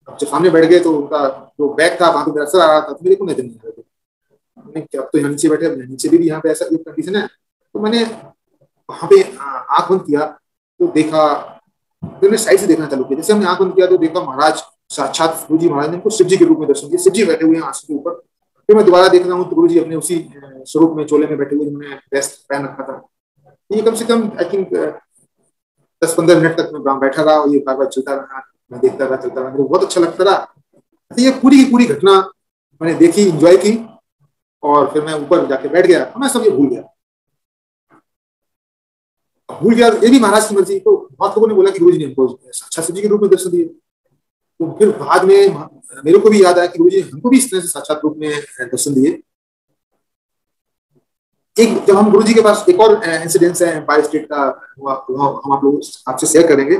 अब जब सामने बैठ गए तो उनका जो बैग था वहां पे मेरा सर आ रहा था, तो मेरे को नजर नहीं आ रहे थे। अब तो यहाँ नीचे बैठे, नीचे भी यहाँ पे ऐसा कंडीशन है। तो मैंने वहां पे आंख बंद किया तो देखा, तो मैंने साइड से देखना चालू किया। जैसे हमने आंख बंद किया तो देखा महाराज साक्षात गुरु जी महाराज ने उनको शिव जी के रूप में दर्शन दिया, शिव जी बैठे हुए हैं आंसू के ऊपर। फिर मैं दोबारा देख रहा हूँ तो गुरु जी अपने उसी स्वरूप में चोले में बैठे हुए, जिन्होंने वेस्ट पहन रखा था। ये कम से कम आई थिंक 10-15 मिनट तक मैं बैठा रहा और ये बार बार चलता रहा, मैं देखता रहा, चलता रहा, मेरे को बहुत अच्छा लगता रहा। तो ये पूरी की पूरी घटना मैंने देखी, इंजॉय की, और फिर मैं ऊपर जाके बैठ गया, मैं सब ये भूल गया। ये भी महाराज की मर्जी। तो बहुत लोगों ने बोला कि गुरु जी ने हमको साक्षात शिव जी के रूप में दर्शन दिए। तो फिर बाद में मेरे को भी याद आया कि गुरु जी ने हमको भी इस तरह से साक्षात रूप में दर्शन दिए। एक जब हम गुरु जी के पास एक और इंसिडेंस है एम्पायर स्टेट का, हम आप लोग आपसे शेयर करेंगे।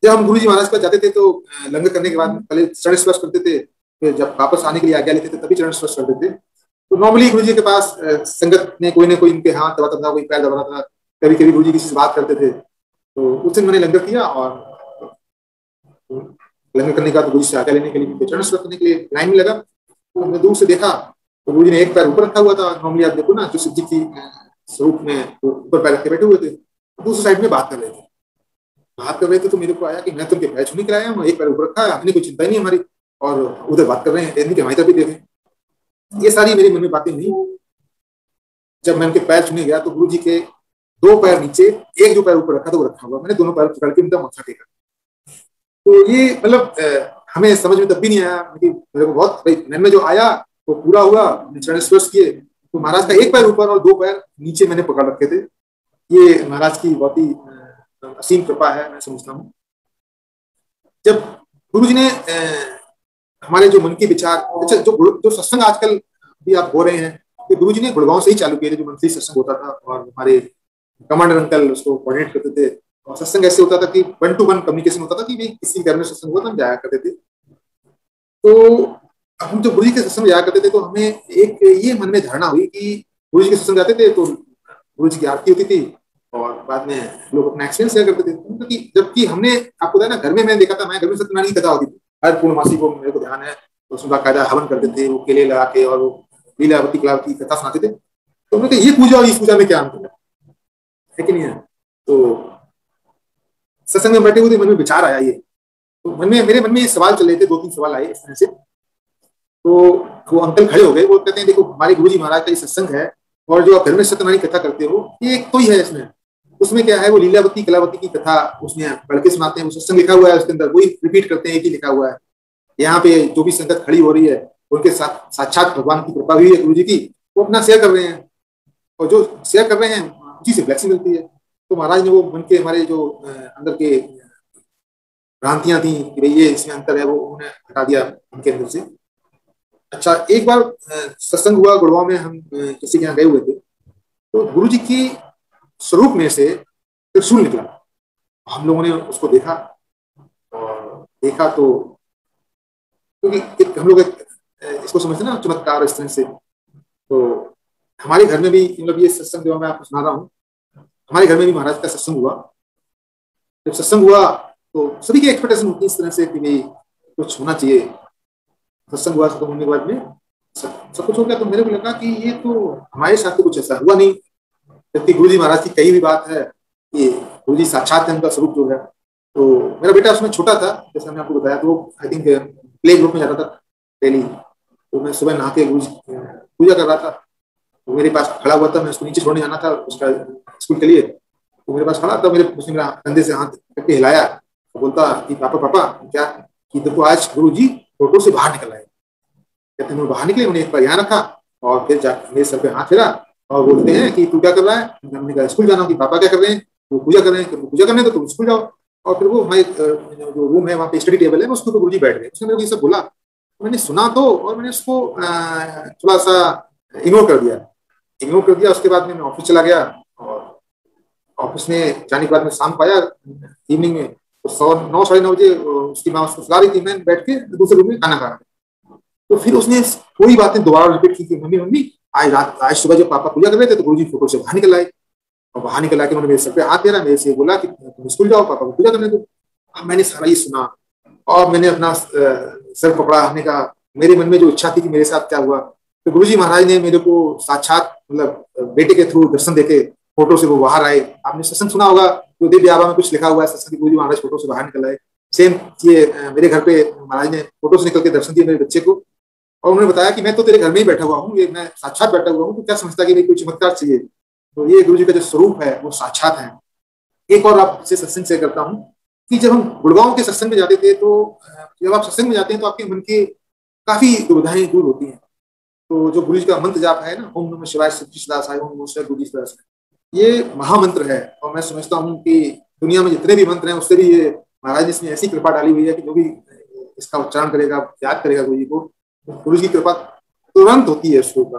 जब हम गुरु जी महाराज पर जाते थे तो लंगर करने के बाद पहले चरण स्पर्श करते थे, फिर जब वापस आने के लिए आज्ञा लेते थे तभी चरण स्पर्श करते थे। तो नॉर्मली गुरु जी के पास संगत ने कोई ना कोई इनके हाथ दबाता था, कोई पैर दबाता था, कभी कभी गुरु जी किसी से बात करते थे। तो उस दिन मैंने लंगर किया और लंगर करने का तो गुरु जी से आज्ञा लेने के लिए चरण स्पर्श करने के लिए लाइन में लगा। तो हमने दूर से देखा तो गुरु जी ने एक पैर ऊपर रखा हुआ था। नॉर्मली आप देखो ना, जो शिव जी की स्वरूप में ऊपर पैर रख के बैठे हुए थे, दूसरी साइड में बात कर रहे थे। तो मेरे को आया कि मैं तो उनके पैर छूने के आया हूँ, एक पैर ऊपर रखा है, अपनी कोई चिंता ही नहीं हमारी, और उधर बात कर रहे हैं, इनकी हमारी तरफ भी देखें। ये सारी मेरे मन में बातें हुई। जब मैं उनके पैर छूने गया तो गुरु जी के 2 पैर नीचे, एक जो पैर ऊपर रखा था वो रखा हुआ, मैंने दोनों पैर पकड़ के उनका माथा टेका। तो ये मतलब हमें समझ में तब भी नहीं आया कि मेरे को बहुत मन में जो आया वो पूरा हुआ। चरण स्पर्श किए तो महाराज का एक पैर ऊपर और 2 पैर नीचे मैंने पकड़ रखे थे। ये महाराज की बहुत ही असीम कृपा है, मैं समझता हूँ। जब गुरु जी ने हमारे जो मन के विचार, अच्छा जो सत्संग आजकल भी आप हो रहे हैं, तो गुरु जी ने गुड़गांव से ही चालू किए थे, जो मंथली सत्संग होता था, और हमारे कमांडर अंकल उसको कोऑर्डिनेट करते थे। और सत्संग ऐसे होता था कि 1-to-1 कम्युनिकेशन होता था कि भाई किसी घर में सत्संग हुआ तो हम जाया करते थे। तो अब हम जब गुरु जी के सत्संग में जाया करते थे तो हमें एक ये मन में धारणा हुई कि गुरु जी के सत्संग जाते थे तो गुरु जी की आरती होती थी और बाद में लोग अपना एक्सपीरियंस शेयर करते थे, क्योंकि जबकि हमने आपको बताया ना, घर में मैंने देखा था, मैं घर में सत्यनारायण की कथा होती थी हर पूर्णमासी को, मेरे को ध्यान है, तो उसमें बाकायदा हवन करते थे, वो केले लगा के और वो लीलावती कला की कथा सुनाते थे। तो हमने कहा ये पूजा और इस पूजा में क्या अंतर है कि नहीं है। तो सत्संग में बैठे हुए थे, मन में विचार आया ये, तो मन में मेरे मन में ये सवाल चल रहे थे, 2-3 सवाल आए इस तरह से। तो वो अंकल खड़े हो गए, वो कहते हैं देखो हमारे गुरुजी महाराज का ये सत्संग है और जो आप घर में सत्यनारायण कथा करते हो ये एक तो ही है, इसमें उसमें क्या है, वो लीलावती कलावती की कथा उसमें पढ़ के सुनाते हैं, वो सत्संग लिखा हुआ है उसके अंदर, वही रिपीट करते हैं, एक ही लिखा हुआ है। यहाँ पे जो भी संगत खड़ी हो रही है उनके साथ साक्षात भगवान की कृपा हुई है गुरु जी की, वो अपना शेयर कर रहे हैं और जो शेयर कर रहे हैं उसी से ब्लेसिंग मिलती है। तो महाराज ने वो मन के हमारे जो अंदर के भ्रांतियां थी कि भाई ये इसमें अंतर है, वो उन्होंने हटा दिया उनके अंदर से। अच्छा, एक बार सत्संग हुआ गुड़गांव में, हम किसी के यहाँ गए हुए थे, तो गुरु जी की स्वरूप में से त्रिशूल निकला, हम लोगों ने उसको देखा और देखा तो क्योंकि हम लोग इसको समझते ना चमत्कार इस तरह से, तो हमारे घर में भी मतलब ये सत्संग जो मैं आपको सुना रहा हूँ, हमारे घर में भी महाराज का सत्संग हुआ। जब सत्संग हुआ तो सभी की एक्सपेक्टेशन होती है इस तरह से कि भाई कुछ होना चाहिए। सत्संग हुआ खत्म होने के बाद में सब कुछ हो गया, तो मेरे को लगा कि ये तो हमारे साथ तो कुछ ऐसा हुआ नहीं, जबकि गुरु जी महाराज की कही भी बात है कि गुरु जी साक्षात है, उनका स्वरूप जो है। तो मेरा बेटा उसमें छोटा था, जैसे मैंने आपको बताया, तो आई थिंक प्ले ग्रुप में जाता था डेली, तो मैं सुबह नहा के गुरु जी पूजा कर रहा था, तो मेरे पास खड़ा हुआ था, मैं उसको नीचे छोड़ने जाना था उसका स्कूल के लिए, तो मेरे पास खड़ा था, उसने मेरा कंधे से हाथ करके हिलाया, तो बोलता कि पापा पापा क्या, कि देखो आज गुरु जी फोटो से बाहर निकल आए। कहते हैं बाहर निकले, उन्हें एक बार यहाँ रखा और फिर जाकर मेरे सर पे हाथ फेरा और बोलते हैं कि तू क्या कर रहा है। हमने कहा स्कूल जाना, कि पापा क्या कर रहे हैं, वो पूजा कर रहे हैं, पूजा करने तो तुम स्कूल जाओ। और फिर वो हमारे जो रूम है वहाँ पे स्टडी टेबल है, उसके ऊपर गुरु जी बैठ गए, उसने मेरे को ये सब बोला, मैंने सुना तो और मैंने उसको थोड़ा सा इग्नोर कर दिया। उसके बाद में मैं ऑफिस चला गया और ऑफिस में जाने के बाद में शाम को आया इवनिंग में, तो 9-9:30 बजे उसकी माँ उसको सुला रही थी, मैं बैठ के दूसरे रूम में खाना खा रहा था। तो फिर उसने वही बातें दोबारा रिपीट की कि मम्मी मम्मी आज सुबह जब पापा पूजा कर रहे थे तो गुरुजी फोटो से बाहर निकल आए, और बाहर निकल आके उन्होंने मेरे सर पे हाथ फेरा, मेरे से बोला कि तुम स्कूल जाओ, पापा को पूजा करने दो। मैंने सारा ये सुना और मैंने अपना सर पकड़ा, हमने कहा मेरे मन में जो इच्छा थी कि मेरे साथ क्या हुआ, तो गुरुजी महाराज ने मेरे को साक्षात मतलब बेटे के थ्रू दर्शन देके फोटो से वो बाहर आए। आपने सत्संग सुना होगा, जो दिव्य आभा में कुछ लिखा हुआ है सत्संग, गुरुजी महाराज फोटो से बाहर निकल आए। सेम ये मेरे घर पे महाराज ने फोटो से निकल के दर्शन दिए मेरे बच्चे को, और उन्होंने बताया कि मैं तो तेरे घर में ही बैठा हुआ हूँ, ये मैं साक्षात बैठा हुआ हूँ, तो क्या समझता कि भाई कोई चमत्कार चाहिए। तो ये गुरु जी का जो स्वरूप है वो साक्षात है। एक और आपसे सत्संग शेयर करता हूँ कि जब हम गुड़गांव के सत्संग में जाते थे, तो जब आप सत्संग में जाते हैं तो आपके मन के काफी दुविधाएं दूर होती हैं। तो जो गुरु जी का मंत्र जाप है ना, ओम नमः शिवाय सच्ची सदा साई, ओम नमः शिवाय गुरु जी सदा साई, ये महामंत्र है। और मैं समझता हूँ कि दुनिया में जितने भी मंत्र हैं उससे भी ये महाराज ने इसमें ऐसी कृपा डाली हुई है कि जो भी इसका उच्चारण करेगा, याद करेगा गुरु जी को, गुरु जी की कृपा तुरंत होती है उसके ऊपर।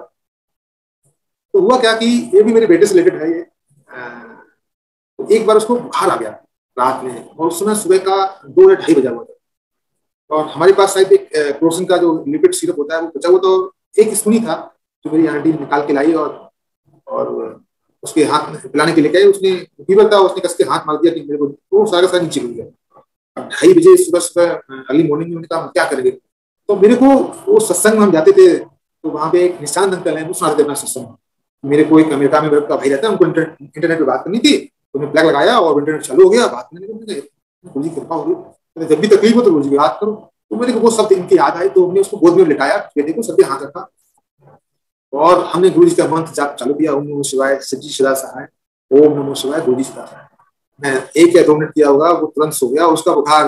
तो हुआ क्या कि ये भी मेरे बेटे से रिलेटेड है ये, तो एक बार उसको बुखार आ गया रात में, और उस समय सुबह का 2 या 2:30 बजा हुआ था, और हमारे पास शायद एक क्रोसिन का जो लिपिड सिरप होता है वो बचा हुआ था, और एक स्पूनी था जो मेरी आंटी निकाल के लाई और उसके हाथ में पिलाने के लिए गए। उसने फीवर था, उसने कस के हाथ मार दिया कि मेरे को, वो सारा सारा नीचे गिर गया। अब 2:30 बजे सुबह अर्ली मॉर्निंग में उन्होंने कहा क्या करेंगे। तो मेरे को वो सत्संग में हम जाते थे, तो वहाँ पे एक निशांत अंकल है, वो सुनाते थे अपना सत्संग। मेरे को एक अमेरिका में मेरे का भाई रहता है, उनको इंटरनेट पे बात करनी थी, तो मैं प्लग लगाया और इंटरनेट चालू हो गया, बात करने लगे। गुरु जी कृपा होगी, जब भी तकलीफ हो तो गुरु जी याद करो। तो मेरे को वो शब्द इनके याद आए, तो हमने उसको गोद में लिटाया, बेटे को सर पे हाथ रखा और हमने गुरु जी का मंत्र जाप चालू किया, ओम नमः शिवाय सच्ची सदा सहाय, ओम नमः शिवाय गुरु जी सदा सहाय। मैं 1 या 2 मिनट किया होगा, वो तुरंत सो गया, उसका बुखार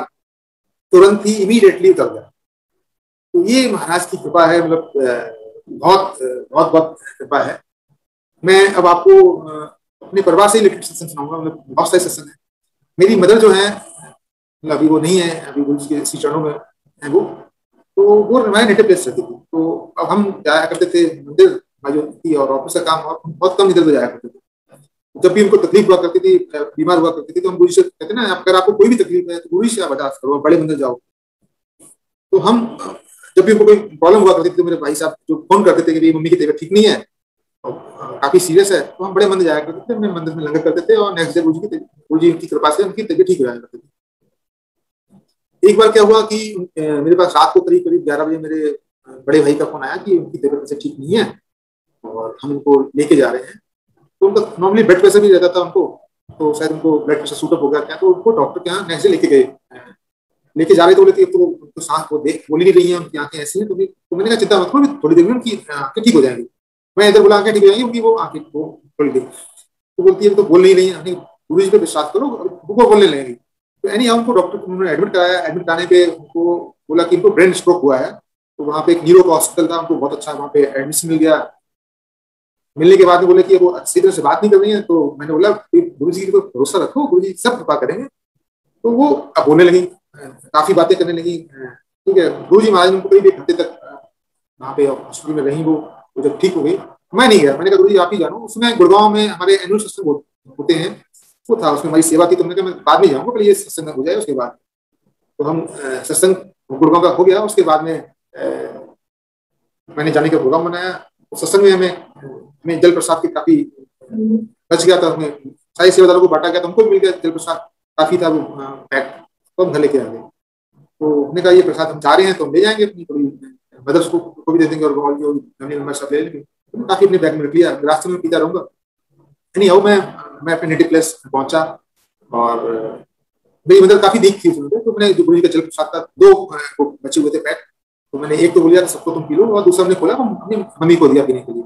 तुरंत ही इमीडिएटली उतर गया। तो ये महाराज की कृपा है, मतलब बहुत बहुत बहुत कृपा है। मैं अब आपको अपने परिवार से रिलेटेड सत्संग सुनाऊंगा, मतलब बहुत सारे सत्संग है। मेरी मदर जो है, मतलब अभी वो नहीं है, अभी गुरु जी के इसी चरणों में है वो, तो वो हमारे नेटिव प्लेस रहती थी। तो अब हम जाया करते थे मंदिर जो थी, और ऑफिस का काम, और बहुत कम इधर जाया करते थे। जब भी उनको तकलीफ हुआ करती थी, बीमार हुआ करती थी, तो हम गुरु से कहते ना, अगर आपको कोई भी तकलीफ है तो गुरु से आप अरदास करो, बड़े मंदिर जाओ। तो हम जब भी उनको कोई प्रॉब्लम हुआ करती थी तो मेरे भाई साहब जो फोन करते थे कि मम्मी की तबीयत ठीक नहीं है और काफी सीरियस है, तो हम बड़े मंदिर जाया करते थे, अपने मंदिर में लंगर करते थे और नेक्स्ट डे गुरु जी की कृपा से उनकी तबीयत ठीक हो जाया करती थी। एक बार क्या हुआ कि मेरे पास रात को करीब करीब 11 बजे मेरे बड़े भाई का फोन आया कि उनकी तबीयत से ठीक नहीं है और हम उनको लेके जा रहे हैं। तो उनका नॉर्मली ब्लड प्रेशर भी रहता था उनको, तो शायद उनको ब्लड प्रेशर शूटअप हो गया क्या, तो उनको डॉक्टर के यहाँ नेक्स्ट डे लेके गए। लेके जा रहे थे, बोले तो सांस वो देख बोल ही नहीं रही है, उनकी आंखें ऐसी हैं। तो मैंने कहा चिंता मत करो, थोड़ी देर में उनकी आंखें ठीक हो जाएंगी। मैं इधर बोला आंखें ठीक हो जाएंगी, उनकी वो आंखें वो खुल गई। तो बोलती है तो बोल नहीं रही है, गुरु जी पे विश्वास करो, वो बोलने लगेंगी। तो एनी हमको डॉक्टर उन्होंने एडमिट कराया। एडमिट कराने पे उनको बोला कि इनको ब्रेन स्ट्रोक हुआ है। तो वहाँ पे एक न्यूरो का हॉस्पिटल था, उनको बहुत अच्छा वहाँ पे एडमिशन मिल गया। मिलने के बाद में बोले कि वो अच्छी तरह से बात नहीं कर रही है। तो मैंने बोला गुरु जी को भरोसा रखो, गुरु जी सब कृपा करेंगे। तो वो अब बोलने लगी, काफी बातें करने लगी। ठीक है, गुरु जी महाराज ने उनको करीब 1 हफ्ते तक वहाँ पे हॉस्पिटल में रही। वो जब ठीक हो गई मैं नहीं गया, मैंने कहा गुरु जी आप ही जानो। उसमें गुड़गांव में हमारे एनुअल सत्संग होते हैं, वो था, उसमें हमारी सेवा थी। तो मैंने कहा मैं बाद में जाऊंगा, पहले ये सत्संग हो जाए उसके बाद। तो हम सत्संग गुड़गांव का हो गया। उसके बाद में मैंने जाने का प्रोग्राम बनाया। सत्संग में हमें जल प्रसाद की काफी बच गया था, हमें सारी सेवादारों को बांटा गया, तो हमको भी मिल गया जल प्रसाद, काफी था वो पैक। तो हम घर लेके आ गए। तो हमने कहा ये प्रसाद हम चाह रहे हैं तो हम ले जाएंगे, अपनी थोड़ी मदर्स को भी दे देंगे और जो फैमिली मेंबर सब ले लेंगे। तो काफी अपने बैग में रख लिया, रास्ते में पीता रहूंगा। नहीं आओ, मैं अपने नेटिव प्लेस पहुंचा और मेरी मदर काफी वीक थी उसमें। तो मैंने जो गुरु जी का जल प्रसाद था 2 बचे हुए थे पैक, तो मैंने एक तो बोलिया सबको तुम पी लो, और दूसरा हमने खोला अपनी मम्मी को दिया पीने के लिए।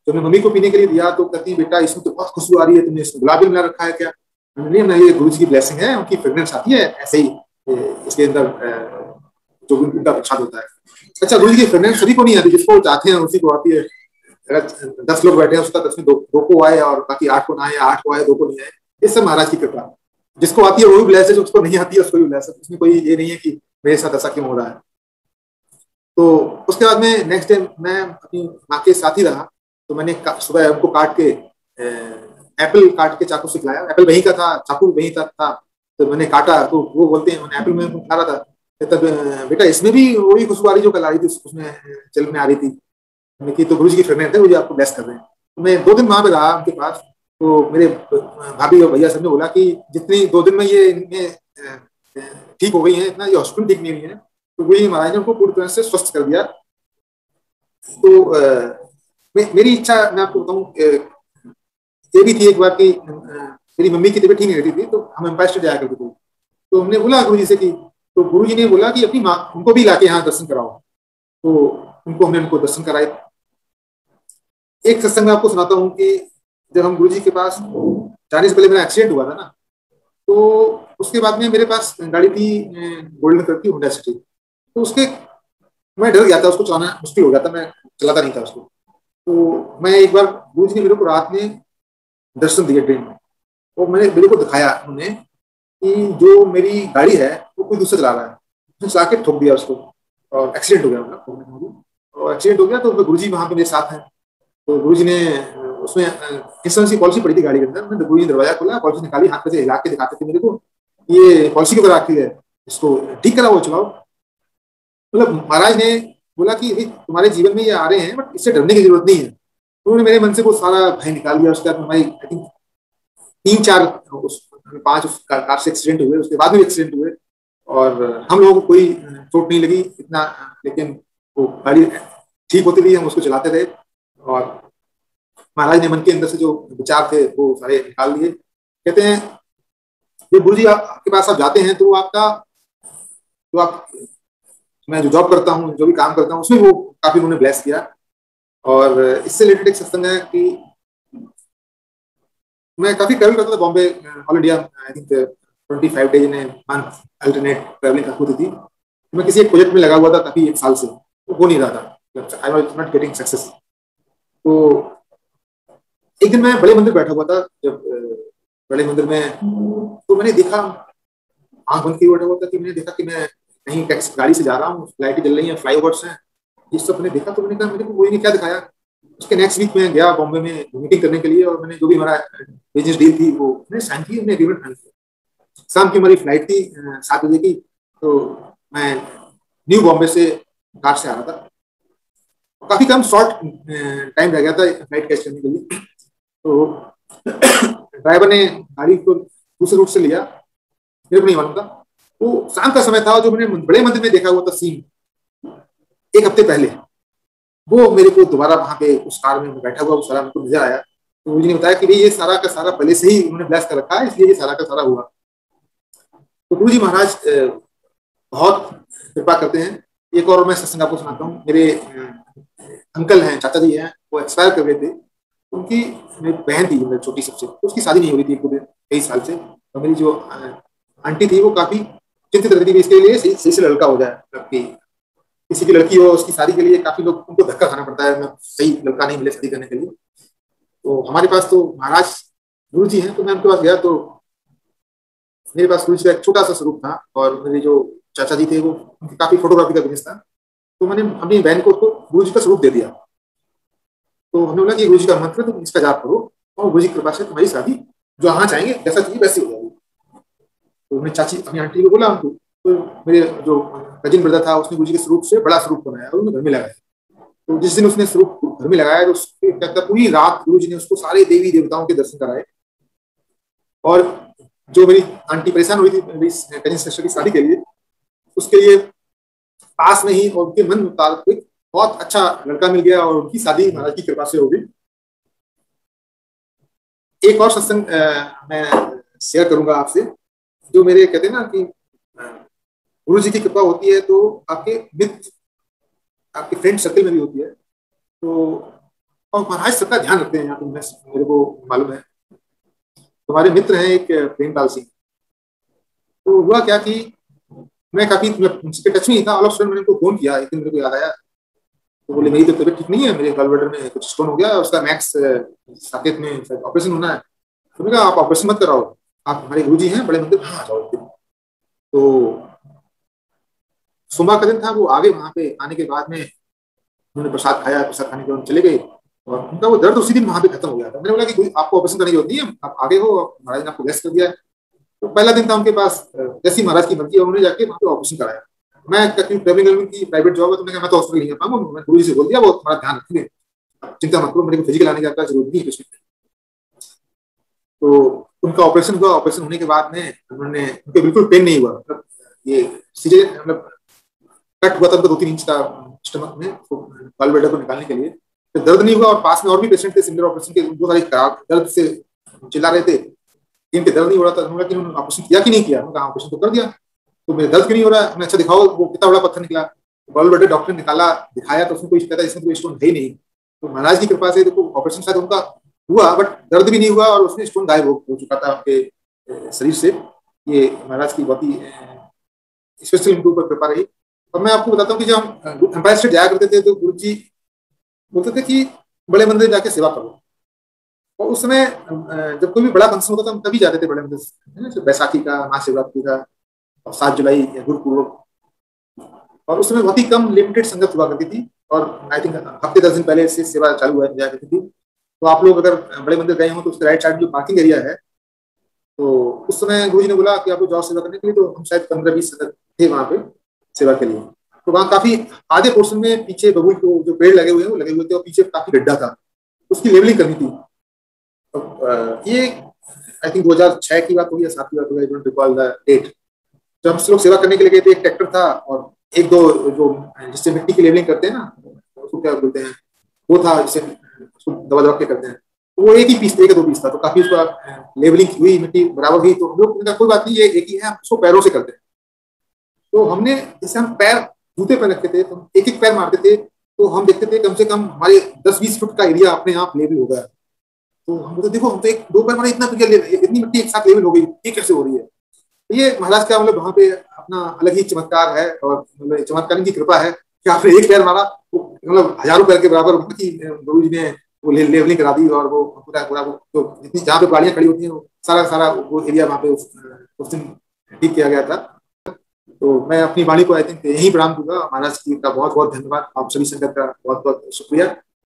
तो मैंने मम्मी को पीने के लिए दिया तो कहती बेटा इसमें तो बहुत खुशबू आ रही है, तुमने इसमें गुलाब भी मिला रखा है क्या? नहीं ना, ये गुरु जी की ब्लेसिंग है, उनकी फ्रेग्रेंस आती है ऐसे ही इसके अंदर जो भी उनका प्रसाद होता है। अच्छा, गुरु जी की फ्रेग्रेंस सभी को नहीं आती, जिसको चाहते हैं उसी को आती है। अगर 10 लोग बैठे हैं उसका 10 में 2 को आए और बाकी 8 को ना आए, 8 को आए 2 को नहीं आए, ये सब महाराज की कृपा। जिसको आती है वो भी ब्लेस है, जिसको नहीं आती है उसको भी ब्लेस है। उसमें कोई ये नहीं है कि मेरे साथ ऐसा क्यों हो रहा है। तो उसके बाद में नेक्स्ट डे मैं अपनी माँ के साथ ही रहा। तो मैंने सुबह उनको काट के एप्पल काट के चाकू से खिलाया। एप्पल वहीं का था, चाकू वहीं था। तो मैंने काटा तो वो बोलते हैं, मैंने एप्पल में खा रहा था, तब बेटा इसमें भी वही खुशबू आ रही जो कल आ रही थी उसमें जल में आ रही थी। मैंने की तो गुरु जी की फ्रेग्रेंस है, मुझे आपको ब्लेस कर रहे हैं। तो मैं 2 दिन वहां पे रहा उनके पास। तो मेरे भाभी और भैया सब ने बोला कि जितनी 2 दिन में ये ठीक हो गई है, इतना ये हॉस्पिटल ठीक नहीं हुई है। तो वही महाराज ने उनको पूरी तरह से स्वस्थ कर दिया। तो मेरी इच्छा मैं आपको बताऊं ये भी थी एक बार कि मेरी मम्मी की तबीयत ठीक नहीं रहती थी, तो हम एम्पायर स्टेट जाया करते थे। तो हमने बोला गुरु जी से कि, तो गुरु जी ने बोला कि अपनी माँ उनको भी लाके यहाँ दर्शन कराओ। तो उनको दर्शन कराए। एक सत्संग में आपको सुनाता हूँ कि जब हम गुरु जी के पास जाने से पहले मेरा एक्सीडेंट हुआ था ना, तो उसके बाद में मेरे पास गाड़ी थी गोल्डन कलर की होंडा सिटी। तो उसके मैं डर गया था, उसको चलाना मुश्किल हो गया था, मैं चलाता नहीं था उसको। तो मैं एक बार गुरु जी ने मेरे को रात में दर्शन दिए ट्रेन में, और मैंने मेरे को दिखाया उन्होंने कि जो मेरी गाड़ी है वो कोई दूसरा चला रहा है। उसने चला के ठोक दिया उसको और एक्सीडेंट हो गया उनका। और एक्सीडेंट हो गया तो गुरु जी वहां पे मेरे साथ हैं। तो गुरु जी ने उसमें इंश्योरेंस की पॉलिसी पड़ी थी गाड़ी के अंदर। मैंने गुरु जी ने दरवाजा खोला, पॉलिसी निकाली, हाथ से हिला के दिखाते थे मेरे को, ये पॉलिसी क्यों रखी है, इसको ठीक कराओ, चलाओ। मतलब महाराज ने बोला कि तुम्हारे जीवन में ये आ रहे हैं बट इससे डरने की जरूरत नहीं है। तो उन्होंने मेरे मन से वो सारा भय निकाल दिया। उसके बाद हमारी आई थिंक 3-4 5 कार से एक्सीडेंट हुए, उसके बाद भी एक्सीडेंट हुए और हम लोगों को कोई चोट नहीं लगी इतना, लेकिन वो गाड़ी ठीक होती रही, हम उसको चलाते रहे। और महाराज ने मन के अंदर से जो विचार थे वो सारे निकाल लिए। कहते हैं ये गुरु जी आपके पास आप जाते हैं तो आपका जो आप मैं जो जॉब करता हूँ, जो भी काम करता हूँ, उसमें वो काफी उन्होंने ब्लेस किया। और इससे रिलेटेड एक सत्संग है कि मैं काफी ट्रैवल करता था Bombay, all India I think 25 days in a month alternate travelling होती थी। मैं किसी एक प्रोजेक्ट में लगा हुआ था काफी 1 साल से, तो हो नहीं रहा था, I was not getting success. तो एक दिन मैं बड़े मंदिर बैठा हुआ था, जब बड़े मंदिर में तो मैंने देखा, आंख बंद की बैठा हुआ था कि मैंने देखा कि मैं कहीं टैक्सी गाड़ी से जा रहा हूँ, लाइटें जल रही हैं, फ्लाईओवर्स हैं, ये सब मैंने देखा। तो मैंने कहा मेरे को वही ने क्या दिखाया। उसके नेक्स्ट वीक मैं गया बॉम्बे में मीटिंग करने के लिए, और मैंने जो भी हमारा बिजनेस डील थी वो मैंने साइन की, हमने एग्रीमेंट साइन किया। शाम की हमारी फ्लाइट थी 7 बजे की। तो मैं न्यू बॉम्बे से कार से आ रहा था, काफी कम शॉर्ट टाइम रह गया था फ्लाइट कैच करने के लिए। तो ड्राइवर ने गाड़ी को दूसरे रूट से लिया, मेरे को नहीं मालूम था। वो शाम का समय था, जो मैंने बड़े मंदिर में देखा हुआ था सीन एक हफ्ते पहले, वो मेरे को दोबारा वहां पे उस कार में बैठा हुआ वो सारा मेरे को नजर आया। तो मुझे बताया कि भाई ये सारा का सारा पहले से ही उन्होंने ब्लेस कर रखा है, इसलिए ये सारा का सारा हुआ। तो गुरु जी महाराज बहुत कृपा करते हैं। एक और मैं सत्संग आपको सुनाता हूँ। मेरे अंकल हैं, चाचा जी हैं, वो एक्सपायर कर गए थे। उनकी मेरी बहन थी मेरी छोटी सबसे, तो उसकी शादी नहीं हो रही थी पूरे कई साल से। और मेरी जो आंटी थी वो काफी चिंतित रहती थी इसके लिए सही से लड़का हो जाए, मतलब किसी की लड़की हो उसकी शादी के लिए काफी लोग उनको धक्का खाना पड़ता है, सही लड़का नहीं मिले शादी करने के लिए। तो हमारे पास तो महाराज गुरु जी हैं, तो मैं उनके पास गया। तो मेरे पास गुरु जी का एक छोटा सा स्वरूप था, और मेरे जो चाचा जी थे वो उनकी काफी फोटोग्राफी का बिजनेस था। तो मैंने अपनी बहन को उसको गुरु जी का स्वरूप दे दिया। तो हमने बोला कि गुरु जी का मंत्र तुम इसका जाप करो, और गुरु जी की कृपा से तुम्हारी शादी जहाँ चाहेंगे जैसा चाहिए वैसी हो जाएगी। तो मैंने चाची अपनी आंटी को बोला उनको। तो मेरे जो कजिन ब्रदर था उसने गुरु जी के स्वरूप से बड़ा स्वरूप बनाया और उन्हें घर में लगाया। तो जिस दिन उसने स्वरूप घर में लगाया, तो उसके क्या था, पूरी रात गुरु जी ने उसको सारे देवी देवताओं के दर्शन कराए। और जो मेरी आंटी परेशान हुई थी मेरी कजिन सिस्टर की शादी के लिए, उसके लिए पास में ही और उनके मन मुताबिक बहुत अच्छा लड़का मिल गया, और उनकी शादी महाराज की कृपा से हो गई। एक और सत्संग मैं शेयर करूंगा आपसे, जो मेरे कहते हैं ना कि गुरु जी की कृपा होती है तो आपके मित्र, आपके फ्रेंड सर्कल में भी होती है। तो और महाराज सबका ध्यान रखते हैं यहाँ पे, मेरे को मालूम है। हमारे मित्र हैं एक प्रेमपाल सिंह। तो हुआ क्या कि मैं काफी उनसे टच में ही था। ऑल ऑफ सडन मैंने उनको फोन किया, एक दिन मेरे को याद आया। तो बोले मेरी तो तबीयत ठीक नहीं है, मेरे गॉलब्लैडर में कुछ स्टोन हो गया है, उसका मैक्स साकेत में ऑपरेशन होना है। तो मैंने कहा आप ऑपरेशन मत कराओ, आप हमारे गुरु जी हैं बड़े मंदिर, हाँ आ जाओ। तो सोमवार का दिन था, वो आगे वहां पे आने के बाद में उन्होंने प्रसाद खाया, प्रसाद खाने के बाद चले गए, और उनका वो दर्द उसी दिन वहां पे खत्म हो गया था। मैंने बोला कि आपको ऑपरेशन करने की जरूरत नहीं है, आप आगे हो, महाराज ने आपको ब्लेस कर दिया है। तो पहला दिन था उनके पास, जैसी महाराज की मर्जी, उन्होंने जाके वहां पे ऑपरेशन कराया। मैं ट्रेवलिंग की प्राइवेट जॉब है, तो मैं तो हॉस्पिटल नहीं आ पाऊंगा। मैं गुरु जी से बोल दिया वो तुम्हारा ध्यान रखेंगे, चिंता मत करो, मेरे को फिजिकल आने की आपका जरूरत नहीं है। तो उनका ऑपरेशन हुआ। ऑपरेशन होने के बाद में उन्होंने, उनको बिल्कुल पेन नहीं हुआ, मतलब ये सीधे मतलब कट हुआ था उनका 2-3 इंच का स्टमक में गॉलब्लैडर को निकालने के लिए। तो दर्द नहीं हुआ, और पास में और भी पेशेंट थे सिमिलर ऑपरेशन के, उनको सारी दर्द से चिल्ला रहे थे, इनके दर्द नहीं हो रहा था। उन्होंने कि उन्होंने ऑपरेशन किया कि नहीं किया, उन्होंने ऑपरेशन तो कर दिया। तो मेरे दर्द क्यों नहीं हो रहा है, मैंने अच्छा दिखाओ वो कितना बड़ा पत्थर निकला। गॉलब्लैडर डॉक्टर ने निकाला, दिखाया, तो उसमें कोई शिकायत है, इसमें कोई स्टोन है ही नहीं। तो महाराज की कृपा से देखो ऑपरेशन शायद उनका हुआ, बट दर्द भी नहीं हुआ, और उसमें स्टोन गायब हो चुका था उनके शरीर से। ये महाराज की बहुत ही स्पेशल उनके ऊपर कृपा रही। और मैं आपको बताता हूँ कि जब हम एम्पायर स्टेट जाया करते थे, तो गुरु जी बोलते थे कि बड़े मंदिर जाके सेवा करो। और उस समय जब कोई भी बड़ा फंक्शन होता था हम तभी जाते थे बड़े मंदिर, बैसाखी का, महाशिवरात्रि का, और 7 जुलाई गुरुपूर्व। और उस समय बहुत ही कम लिमिटेड संगत हुआ करती थी, और आई थिंक हफ्ते 10 दिन पहले से सेवा चालू हुआ जाया करती थी। तो आप लोग अगर बड़े मंदिर गए हो तो उसके राइट साइड जो पार्किंग एरिया है, तो उस समय गुरु जी ने बोला कि आप लोग जाओ सेवा करने के लिए। तो हम शायद 15-20 संगत थे वहां पे सेवा के लिए। तो वहाँ काफी आधे पोर्शन में पीछे बबूल को जो पेड़ लगे हुए हैं वो लगे हुए थे, और पीछे काफी गड्ढा था, उसकी लेवलिंग करनी थी। तो ये आई थिंक 2006 की बात होगी या 7 की बात होगी, I don't recall the date. जब हम लोग सेवा करने के लिए गए थे, एक ट्रैक्टर था और एक दो जो जिससे मिट्टी की लेवलिंग करते हैं ना, उसको क्या बोलते हैं, वो था जिससे दबा दबा के करते हैं। तो वो एक ही पीस, एक 2 पीस था, तो काफी उसका लेवलिंग हुई, मिट्टी बराबर हुई। तो हम लोग कोई बात नहीं, ये एक ही है, हम उसको पैरों से करते हैं। तो हमने जैसे हम पैर जूते पर रखते थे, तो एक एक पैर मारते थे, तो हम देखते थे कम से कम हमारे 10-20 फुट का एरिया अपने आप लेवल हो गया। तो हम बोलते देखो हम तो 1-2 पैर मारे, इतना इतनी मिट्टी एक साथ लेवल हो गई, ये कैसे हो रही है। तो ये महाराज का मतलब वहां पे अपना अलग ही चमत्कार है, और मतलब चमत्कार की कृपा है कि आपने एक पैर मारा, मतलब हजारों पैर के बराबर की गुरु जी ने वो लेवलिंग करा दी। और वो पूरा पूरा वो जितनी जहाँ पे गाड़ियां खड़ी होती हैं वो सारा वो एरिया वहाँ पे उस दिन ठीक किया गया था। तो मैं अपनी वाणी को आई थिंक यही प्रणाम दूंगा। महाराज जी का बहुत बहुत धन्यवाद, आप सभी संगत का बहुत बहुत शुक्रिया।